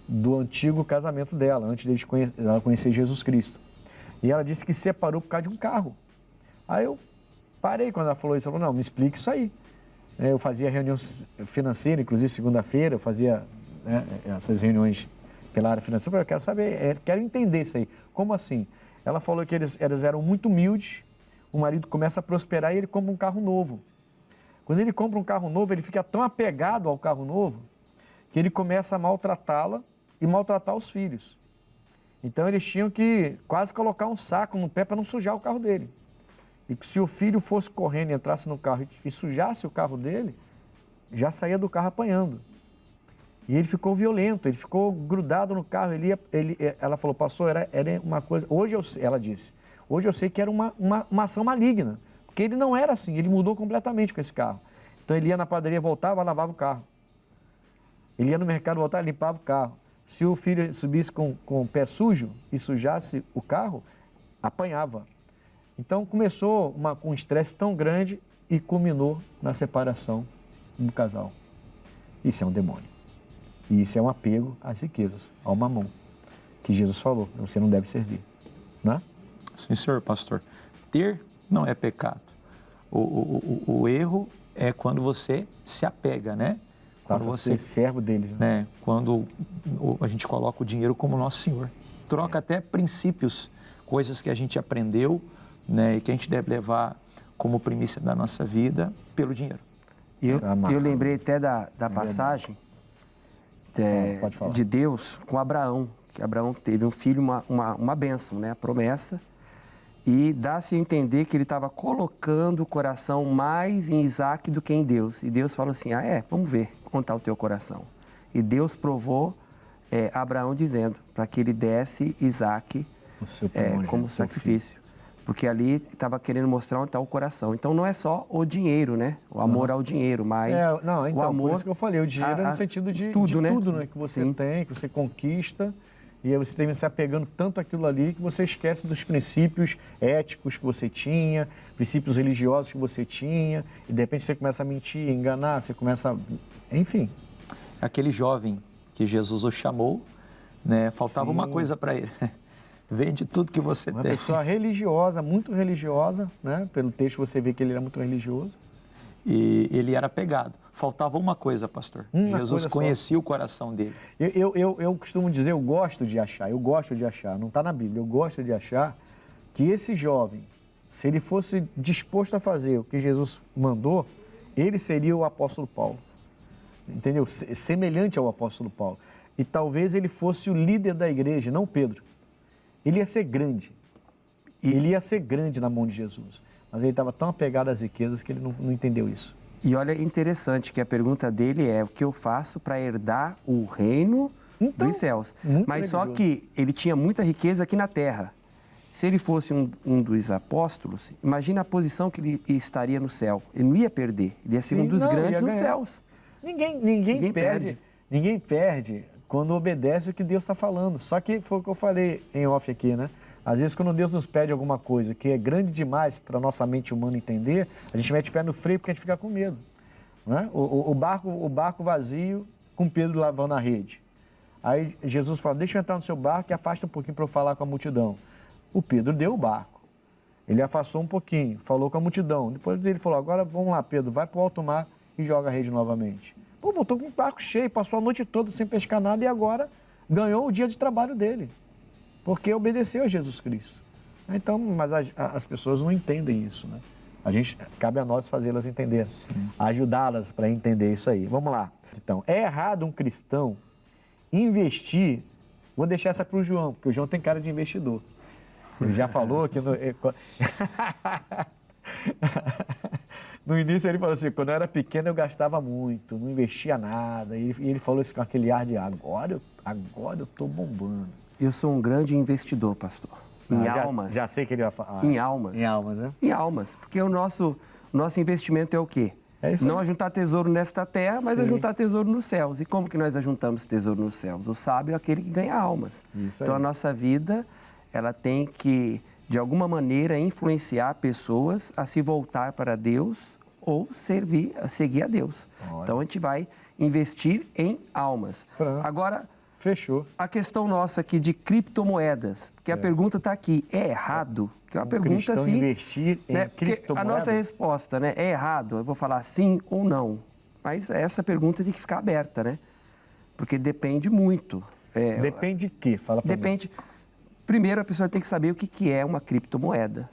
do antigo casamento dela, antes de ela conhecer Jesus Cristo. E ela disse que separou por causa de um carro. Aí eu parei quando ela falou isso. Ela falou, não, me explique isso aí. Eu fazia reunião financeira, inclusive segunda-feira, eu fazia essas reuniões pela área financeira. Eu quero saber, quero entender isso aí. Como assim? Ela falou que eles eram muito humildes, o marido começa a prosperar e ele compra um carro novo. Quando ele compra um carro novo, ele fica tão apegado ao carro novo que ele começa a maltratá-la e maltratar os filhos. Então eles tinham que quase colocar um saco no pé para não sujar o carro dele. E se o filho fosse correndo e entrasse no carro e sujasse o carro dele, já saía do carro apanhando. E ele ficou violento, ele ficou grudado no carro. Ela falou, pastor, era uma coisa... Ela disse, hoje eu sei que era uma ação maligna. Porque ele não era assim, ele mudou completamente com esse carro. Então ele ia na padaria, voltava, lavava o carro. Ele ia no mercado, voltava, limpava o carro. Se o filho subisse com o pé sujo e sujasse o carro, apanhava. Então começou com um estresse tão grande e culminou na separação do casal. Isso é um demônio. E isso é um apego às riquezas, ao mamon, que Jesus falou, você não deve servir. Né? Sim, senhor pastor. Ter não é pecado. O erro é quando você se apega, né? Quando você é servo deles. Né? Quando a gente coloca o dinheiro como nosso senhor. Troca até princípios, coisas que a gente aprendeu, né, e que a gente deve levar como primícia da nossa vida pelo dinheiro. Eu lembrei até da passagem de Deus com Abraão, que Abraão teve um filho, uma bênção, né, a promessa, e dá-se a entender que ele estava colocando o coração mais em Isaac do que em Deus. E Deus falou assim, vamos ver onde está o teu coração. E Deus provou Abraão dizendo para que ele desse Isaac como sacrifício. Porque ali estava querendo mostrar onde está o coração. Então não é só o dinheiro, né? O amor ao dinheiro, mas não, então, o amor... por isso que eu falei, o dinheiro é no sentido de tudo, né? tudo, né? Que você Sim. tem, que você conquista, e aí você termina se apegando tanto àquilo ali que você esquece dos princípios éticos que você tinha, princípios religiosos que você tinha, e de repente você começa a mentir, enganar, você começa a... Enfim. Aquele jovem que Jesus o chamou, né? Faltava uma coisa para ele. Vende tudo que você Uma tem. pessoa religiosa, muito religiosa, né? Pelo texto você vê que ele era muito religioso. E ele era apegado. Faltava uma coisa, pastor. Jesus conhecia o coração dele. Eu costumo dizer, eu gosto de achar, não está na Bíblia, eu gosto de achar que esse jovem, se ele fosse disposto a fazer o que Jesus mandou, ele seria o apóstolo Paulo. Entendeu? Semelhante ao apóstolo Paulo. E talvez ele fosse o líder da igreja, não Pedro. Ele ia ser grande. Ele ia ser grande na mão de Jesus. Mas ele estava tão apegado às riquezas que ele não entendeu isso. E olha, interessante que a pergunta dele é o que eu faço para herdar o reino dos céus. Mas só que ele tinha muita riqueza aqui na terra. Se ele fosse um dos apóstolos, imagina a posição que ele estaria no céu. Ele não ia perder, ele ia ser um dos grandes nos céus. Ninguém perde quando obedece o que Deus está falando. Só que foi o que eu falei em off aqui, né? Às vezes, quando Deus nos pede alguma coisa que é grande demais para a nossa mente humana entender, a gente mete o pé no freio porque a gente fica com medo. Né? O barco vazio, com Pedro lavando a rede. Aí Jesus fala, deixa eu entrar no seu barco e afasta um pouquinho para eu falar com a multidão. O Pedro deu o barco. Ele afastou um pouquinho, falou com a multidão. Depois ele falou, agora vamos lá, Pedro, vai para o alto mar e joga a rede novamente. Pô, voltou com o barco cheio, passou a noite toda sem pescar nada e agora ganhou o dia de trabalho dele. Porque obedeceu a Jesus Cristo. Então, mas as pessoas não entendem isso, né? Cabe a nós fazê-las entender, ajudá-las para entender isso aí. Vamos lá. Então, é errado um cristão investir... Vou deixar essa para o João, porque o João tem cara de investidor. Ele já falou que... No início ele falou assim, quando eu era pequeno eu gastava muito, não investia nada. E ele falou isso com aquele ar de agora eu estou bombando. Eu sou um grande investidor, pastor. Em almas. Já sei que ele vai falar. Em almas. Em almas, né? Em almas. Porque o nosso investimento é o quê? É isso aí. Não ajuntar tesouro nesta terra, mas ajuntar tesouro nos céus. E como que nós ajuntamos tesouro nos céus? O sábio é aquele que ganha almas. Isso então aí. a nossa vida, ela tem que, de alguma maneira, influenciar pessoas a se voltar para Deus ou seguir a Deus. Olha. Então a gente vai investir em almas. Pronto. Agora... Fechou. A questão nossa aqui de criptomoedas, porque a pergunta está aqui, é errado? Que é uma pergunta assim, investir em criptomoedas? A nossa resposta, né, é errado? Eu vou falar sim ou não. Mas essa pergunta tem que ficar aberta, né? Porque depende muito. Depende de quê? Fala pra Depende. Primeiro, a pessoa tem que saber o que é uma criptomoeda.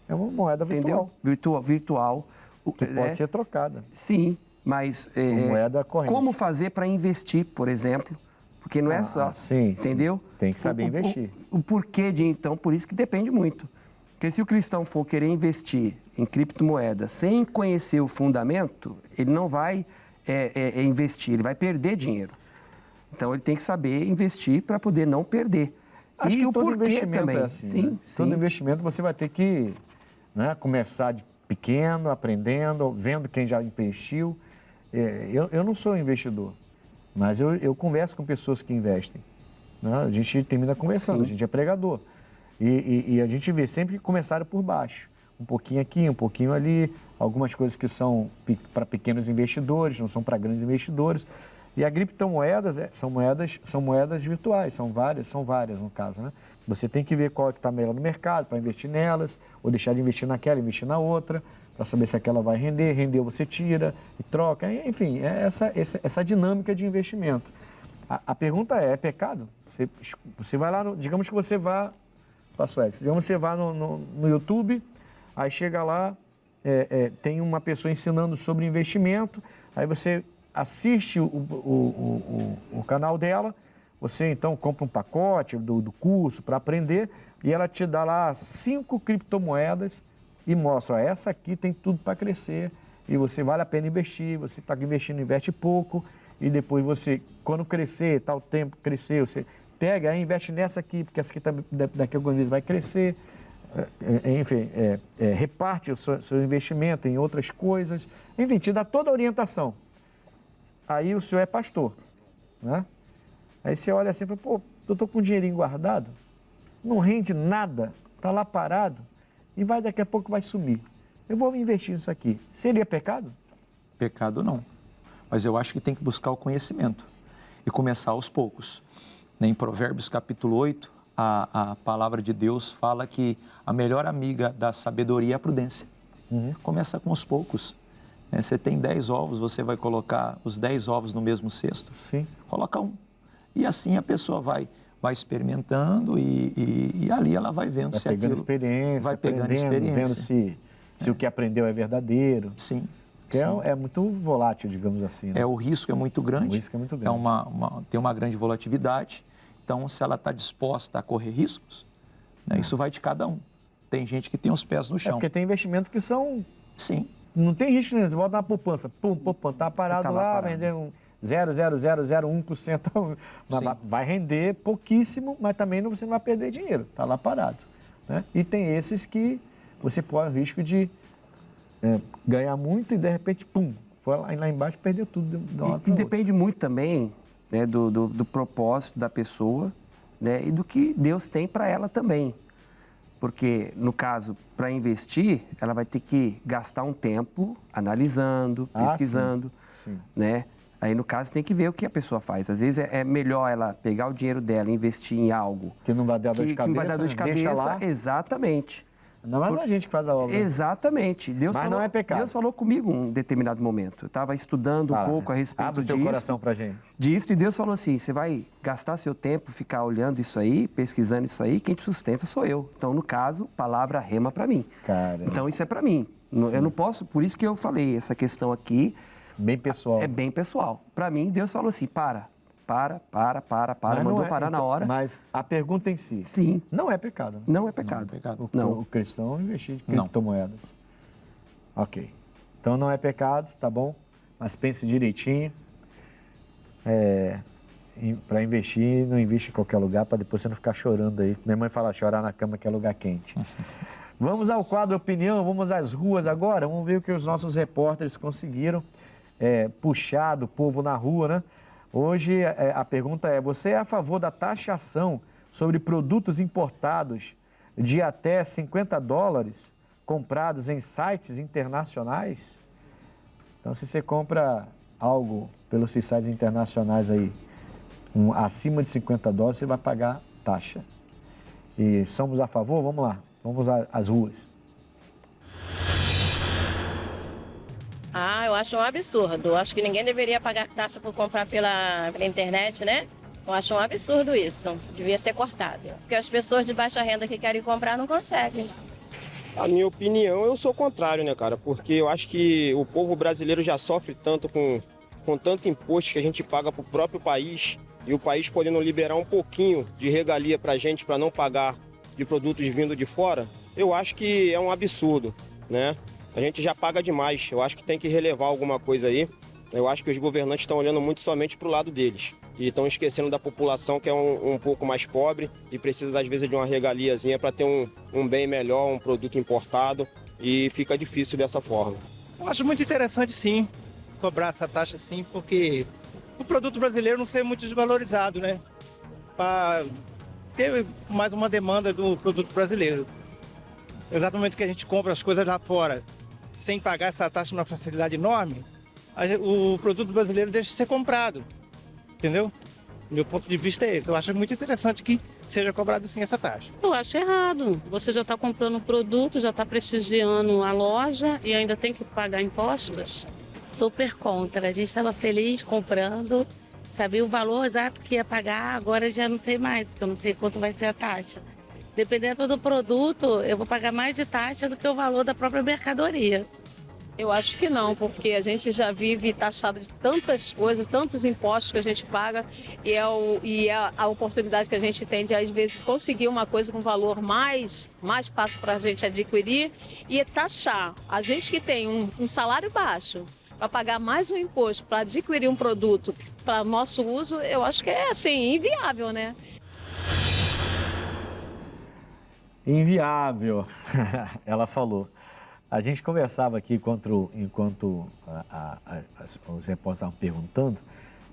É uma moeda virtual. Entendeu? Virtual. Que pode ser trocada. Sim, mas uma moeda corrente. Como fazer para investir, por exemplo? Porque não é só, entendeu? Sim. Tem que saber investir. O porquê então, por isso que depende muito. Porque se o cristão for querer investir em criptomoeda sem conhecer o fundamento, ele não vai investir, ele vai perder dinheiro. Então, ele tem que saber investir para poder não perder. Acho e que o todo porquê investimento também. é assim, né? Todo investimento você vai ter que começar de pequeno, aprendendo, vendo quem já investiu. Eu não sou investidor. Mas eu converso com pessoas que investem. Né? A gente termina conversando, a gente é pregador. E a gente vê sempre que começaram por baixo. Um pouquinho aqui, um pouquinho ali. Algumas coisas que são para pequenos investidores, não são para grandes investidores. E a criptomoedas são moedas virtuais, são várias no caso. Né? Você tem que ver qual é que está melhor no mercado para investir nelas, ou deixar de investir naquela e investir na outra, para saber se aquela vai render você tira e troca. Enfim, é essa dinâmica de investimento. A pergunta é pecado? Você vai lá, digamos que você vá, digamos que você vá no YouTube, aí chega lá, tem uma pessoa ensinando sobre investimento, aí você assiste o canal dela, você então compra um pacote do curso para aprender e ela te dá lá 5 criptomoedas e mostra, essa aqui tem tudo para crescer e você vale a pena investir, você está investindo, investe pouco e depois você, quando crescer, tal tempo crescer, você pega e investe nessa aqui, porque essa aqui daqui a alguns meses vai crescer. enfim, reparte o seu investimento em outras coisas, enfim, te dá toda a orientação. Aí o senhor é pastor, né? Aí você olha assim e fala, pô, eu estou com um dinheirinho guardado, não rende nada, está lá parado e daqui a pouco vai sumir. Eu vou investir nisso aqui. Seria pecado? Pecado não. Mas eu acho que tem que buscar o conhecimento e começar aos poucos. Em Provérbios capítulo 8, a palavra de Deus fala que a melhor amiga da sabedoria é a prudência. Começa com os poucos. Você tem 10 ovos, você vai colocar os 10 ovos no mesmo cesto? Sim. Coloca um. E assim a pessoa vai experimentando e ali ela vai vendo se aquilo... Vai pegando experiência. Vendo se o que aprendeu é verdadeiro. Sim. Porque é muito volátil, digamos assim. Né? O risco é muito grande. O risco é muito grande. Tem uma grande volatilidade. Então, se ela está disposta a correr riscos, né, isso vai de cada um. Tem gente que tem os pés no chão. Porque tem investimento que são... Sim. Não tem risco nenhum. Você bota na poupança, tá parado lá, vendendo 0,0001%. Mas vai render pouquíssimo, mas também você não vai perder dinheiro. Está lá parado. Né? E tem esses que você corre o risco de ganhar muito e, de repente, foi lá embaixo e perdeu tudo. E depende muito também, né, do propósito da pessoa, né, e do que Deus tem para ela também. Porque, no caso, para investir, ela vai ter que gastar um tempo analisando, pesquisando, sim. Né? Aí, no caso, tem que ver o que a pessoa faz. Às vezes, é melhor ela pegar o dinheiro dela e investir em algo que não vai dar dor de cabeça. Que não vai dar dor de cabeça, exatamente. Não é mais a gente que faz a obra. Exatamente. Mas não é pecado. Deus falou comigo em um determinado momento. Eu estava estudando um pouco a respeito disso. Abre o coração pra gente. Disso, e Deus falou assim, você vai gastar seu tempo, ficar olhando isso aí, pesquisando isso aí, quem te sustenta sou eu. Então, no caso, palavra rema para mim. Cara. Então, isso é para mim. Sim. Eu não posso, por isso que eu falei, essa questão aqui... Bem pessoal. É bem pessoal. Para mim, Deus falou assim, para, mandou parar na hora. Mas a pergunta em si... Sim. Não é pecado. Né? Não é pecado. O cristão investir em criptomoedas. Ok. Então não é pecado, tá bom? Mas pense direitinho. Para investir, não investe em qualquer lugar, para depois você não ficar chorando aí. Minha mãe fala, chorar na cama que é lugar quente. Vamos ao quadro Opinião, vamos às ruas agora. Vamos ver o que os nossos repórteres conseguiram puxar do povo na rua, né? Hoje a pergunta é, você é a favor da taxação sobre produtos importados de até $50 comprados em sites internacionais? Então, se você compra algo pelos sites internacionais aí, acima de $50, você vai pagar taxa. E somos a favor? Vamos lá, vamos às ruas. Eu acho um absurdo. Eu acho que ninguém deveria pagar taxa por comprar pela internet, né? Eu acho um absurdo isso. Devia ser cortado. Porque as pessoas de baixa renda que querem comprar não conseguem. A minha opinião, eu sou contrário, né, cara? Porque eu acho que o povo brasileiro já sofre tanto com tanto imposto que a gente paga pro próprio país e o país podendo liberar um pouquinho de regalia pra gente para não pagar de produtos vindo de fora, eu acho que é um absurdo, né? A gente já paga demais, eu acho que tem que relevar alguma coisa aí. Eu acho que os governantes estão olhando muito somente para o lado deles e estão esquecendo da população que é um pouco mais pobre e precisa às vezes de uma regaliazinha para ter um bem melhor, um produto importado e fica difícil dessa forma. Eu acho muito interessante sim, cobrar essa taxa sim, porque o produto brasileiro não ser muito desvalorizado, né? Para ter mais uma demanda do produto brasileiro. Exatamente que a gente compra as coisas lá fora sem pagar essa taxa numa facilidade enorme, o produto brasileiro deixa de ser comprado, entendeu? Meu ponto de vista é esse. Eu acho muito interessante que seja cobrado sim essa taxa. Eu acho errado. Você já está comprando o produto, já está prestigiando a loja e ainda tem que pagar impostos? Super contra. A gente estava feliz comprando, sabia o valor exato que ia pagar, agora já não sei mais, porque eu não sei quanto vai ser a taxa. Dependendo do produto, eu vou pagar mais de taxa do que o valor da própria mercadoria. Eu acho que não, porque a gente já vive taxado de tantas coisas, tantos impostos que a gente paga e é a oportunidade que a gente tem de, às vezes, conseguir uma coisa com valor mais fácil para a gente adquirir e taxar. A gente que tem um salário baixo para pagar mais um imposto para adquirir um produto para nosso uso, eu acho que é assim, inviável, né? Inviável, ela falou. A gente conversava aqui enquanto os repórteres estavam perguntando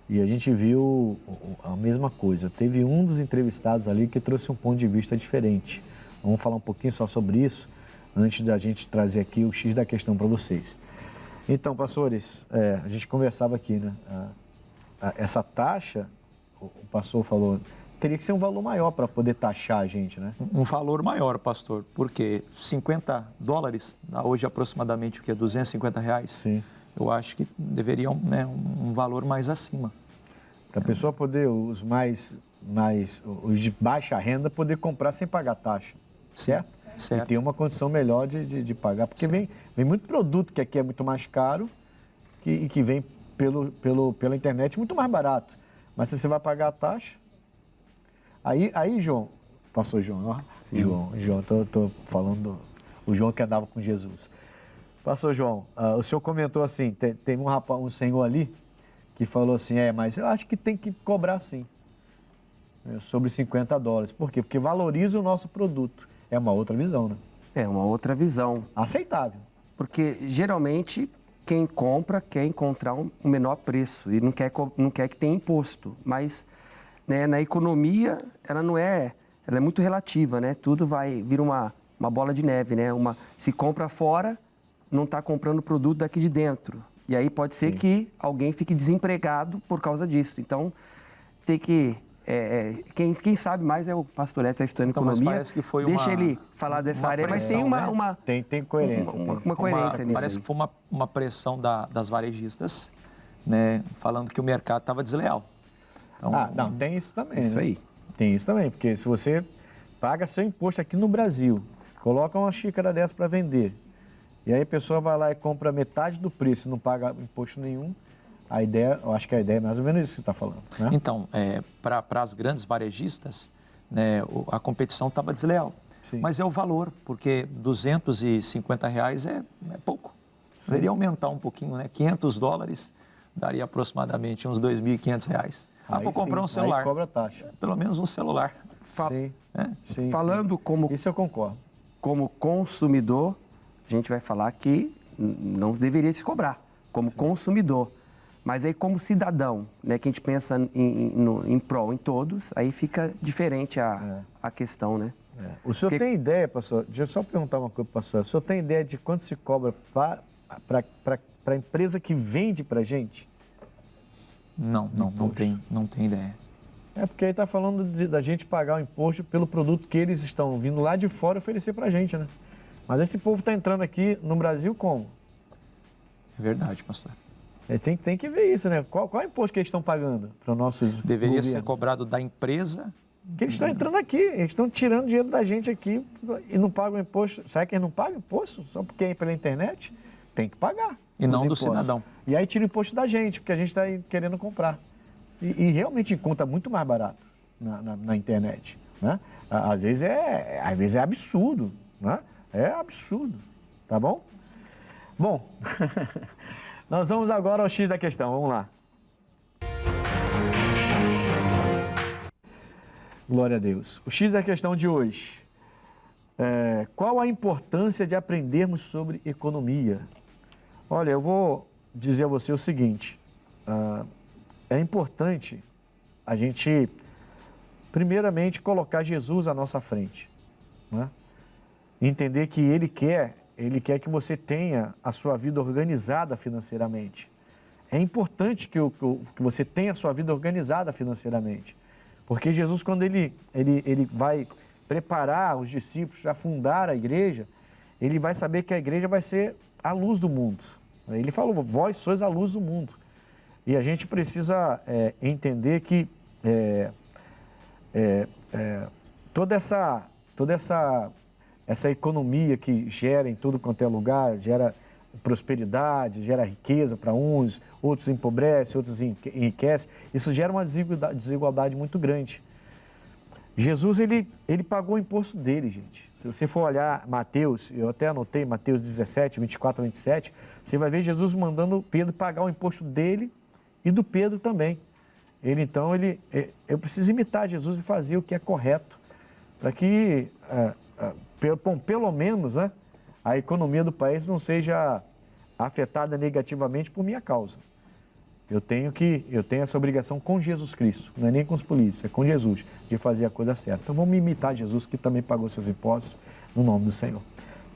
e a gente viu a mesma coisa. Teve um dos entrevistados ali que trouxe um ponto de vista diferente. Vamos falar um pouquinho só sobre isso antes da gente trazer aqui o X da questão para vocês. Então, pastores, a gente conversava aqui, né? Essa taxa, o pastor falou, teria que ser um valor maior para poder taxar a gente, né? Um valor maior, pastor, porque $50, hoje aproximadamente o que? R$250? Sim. Eu acho que deveriam, né, um valor mais acima. Para a pessoa poder, os de baixa renda, poder comprar sem pagar taxa, certo? Certo. E ter uma condição melhor de pagar, porque vem muito produto que aqui é muito mais caro e que vem pela internet muito mais barato. Mas se você vai pagar a taxa, aí João, pastor João, ó, João, tô falando, o João que andava com Jesus. Pastor João, o senhor comentou assim, tem um senhor ali que falou assim, mas eu acho que tem que cobrar sim, sobre $50. Por quê? Porque valoriza o nosso produto. É uma outra visão, né? É uma outra visão. Aceitável. Porque geralmente quem compra quer encontrar um menor preço e não quer que tenha imposto. Mas, né, na economia ela é muito relativa, né? Tudo vira uma bola de neve, né? Se compra fora, não está comprando produto daqui de dentro. E aí pode ser que alguém fique desempregado por causa disso. Então, tem que... quem sabe mais é o pastor Edson, está estudando economia. Mas parece que foi Deixa ele falar dessa área, mas tem uma Tem coerência. Uma coerência nisso. Parece que foi uma pressão das varejistas, né, falando que o mercado estava desleal. Então, não, tem isso também. Isso né? aí. Tem isso também, porque se você paga seu imposto aqui no Brasil, coloca uma xícara dessa para vender, e aí a pessoa vai lá e compra metade do preço e não paga imposto nenhum, eu acho que a ideia é mais ou menos isso que você está falando, né? Então, para as grandes varejistas, né, a competição estava desleal. Sim. Mas é o valor, porque R$250 é pouco. Deveria aumentar um pouquinho, né? $500 daria aproximadamente uns R$2.500. Para comprar um celular. Aí cobra taxa. Pelo menos um celular. Sim. Falando como... Isso eu concordo. Como consumidor, a gente vai falar que não deveria se cobrar, como consumidor. Mas aí, como cidadão, né, que a gente pensa em prol em todos, aí fica diferente a questão, né? O senhor tem ideia, pastor? Deixa eu só perguntar uma coisa, pastor. O senhor tem ideia de quanto se cobra para a empresa que vende para a gente? Não tem ideia. É porque aí está falando da gente pagar o imposto pelo produto que eles estão vindo lá de fora oferecer para a gente, né? Mas esse povo está entrando aqui no Brasil como? É verdade, pastor. Tem que ver isso, né? Qual é o imposto que eles estão pagando para os nossos Deveria governos? ser cobrado da empresa. Que eles estão entrando aqui, eles estão tirando dinheiro da gente aqui e não pagam imposto. Será que eles não pagam imposto só porque é pela internet? Tem que pagar. E não do impostos. cidadão. E aí tira o imposto da gente, porque a gente está querendo comprar. E realmente encontra muito mais barato na internet, né? Às vezes é absurdo, né? É absurdo, tá bom? Bom, nós vamos agora ao X da questão, vamos lá. Glória a Deus. O X da questão de hoje. Qual a importância de aprendermos sobre economia? Olha, eu vou dizer a você o seguinte. É importante a gente, primeiramente, colocar Jesus à nossa frente, né? Entender que Ele quer que você tenha a sua vida organizada financeiramente. É importante que você tenha a sua vida organizada financeiramente. Porque Jesus, quando ele vai preparar os discípulos a fundar a igreja, ele vai saber que a igreja vai ser a luz do mundo. Ele falou, vós sois a luz do mundo. E a gente precisa entender que toda essa economia que gera em tudo quanto é lugar, gera prosperidade, gera riqueza para uns, outros empobrece, outros enriquece, isso gera uma desigualdade muito grande. Jesus, ele pagou o imposto dele, gente. Se você for olhar Mateus, eu até anotei Mateus 17, 24 a 27, você vai ver Jesus mandando Pedro pagar o imposto dele e do Pedro também. Eu preciso imitar Jesus e fazer o que é correto, para que, pelo menos, né, a economia do país não seja afetada negativamente por minha causa. Eu tenho essa obrigação com Jesus Cristo, não é nem com os políticos, é com Jesus, de fazer a coisa certa. Então vamos imitar Jesus, que também pagou seus impostos, no nome do Senhor.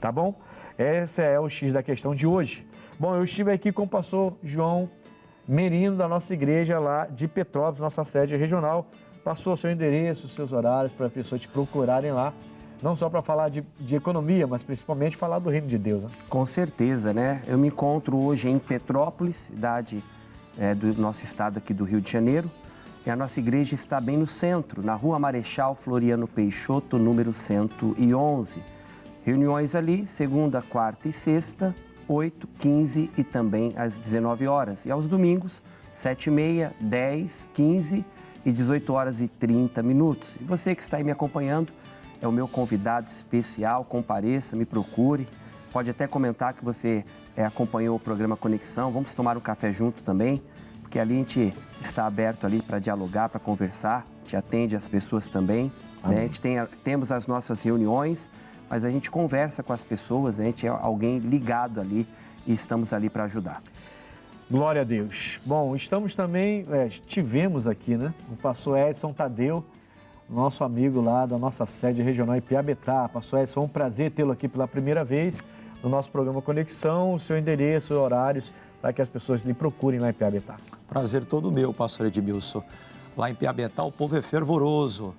Tá bom? Esse é o X da questão de hoje. Bom, eu estive aqui com o pastor João Merino, da nossa igreja lá de Petrópolis, nossa sede regional. Passou o seu endereço, os seus horários, para as pessoas te procurarem lá. Não só para falar de economia, mas principalmente falar do reino de Deus. Né? Com certeza, né? Eu me encontro hoje em Petrópolis, cidade do nosso estado aqui do Rio de Janeiro. E a nossa igreja está bem no centro, na Rua Marechal Floriano Peixoto, número 111. Reuniões ali, segunda, quarta e sexta, 8, 15 e também às 19 horas. E aos domingos, 7h30, 10, 15 e 18 horas e 30 minutos. E você que está aí me acompanhando, é o meu convidado especial, compareça, me procure. Pode até comentar que você acompanhou o programa Conexão. Vamos tomar um café junto também, porque ali a gente está aberto ali para dialogar, para conversar. A gente atende as pessoas também. Né? A gente temos as nossas reuniões, mas a gente conversa com as pessoas, a gente é alguém ligado ali e estamos ali para ajudar. Glória a Deus. Bom, estamos também, tivemos aqui, né, o pastor Edson Tadeu, nosso amigo lá da nossa sede regional em Piabetá. Pastor Edson, foi um prazer tê-lo aqui pela primeira vez no nosso programa Conexão, o seu endereço, horários, para que as pessoas lhe procurem lá em Piabetá. Prazer todo meu, pastor Edmilson. Lá em Piabetá o povo é fervoroso,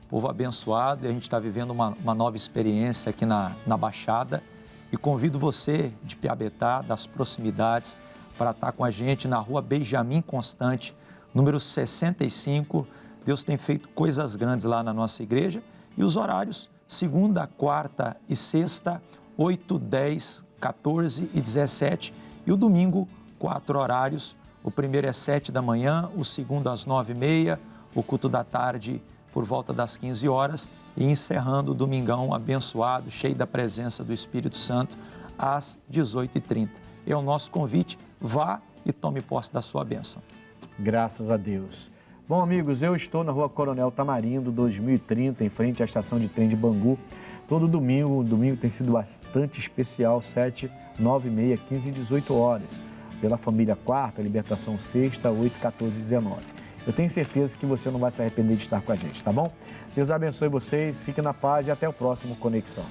povo abençoado, e a gente está vivendo uma nova experiência aqui na Baixada. E convido você de Piabetá, das proximidades, para estar com a gente na rua Benjamin Constante, número 65. Deus tem feito coisas grandes lá na nossa igreja. E os horários, segunda, quarta e sexta, 8, 10, 14 e 17. E o domingo, 4 horários. O primeiro é 7 da manhã, o segundo às 9h30, o culto da tarde por volta das 15 horas e encerrando o domingão abençoado, cheio da presença do Espírito Santo, às 18h30. É o nosso convite, vá e tome posse da sua bênção. Graças a Deus. Bom, amigos, eu estou na rua Coronel Tamarindo, 2030, em frente à estação de trem de Bangu. Todo domingo, o domingo tem sido bastante especial, 7, 9h30, 15 e 18 horas. Pela família quarta, libertação sexta, 8, 14 e 19. Eu tenho certeza que você não vai se arrepender de estar com a gente, tá bom? Deus abençoe vocês, fiquem na paz e até o próximo Conexão.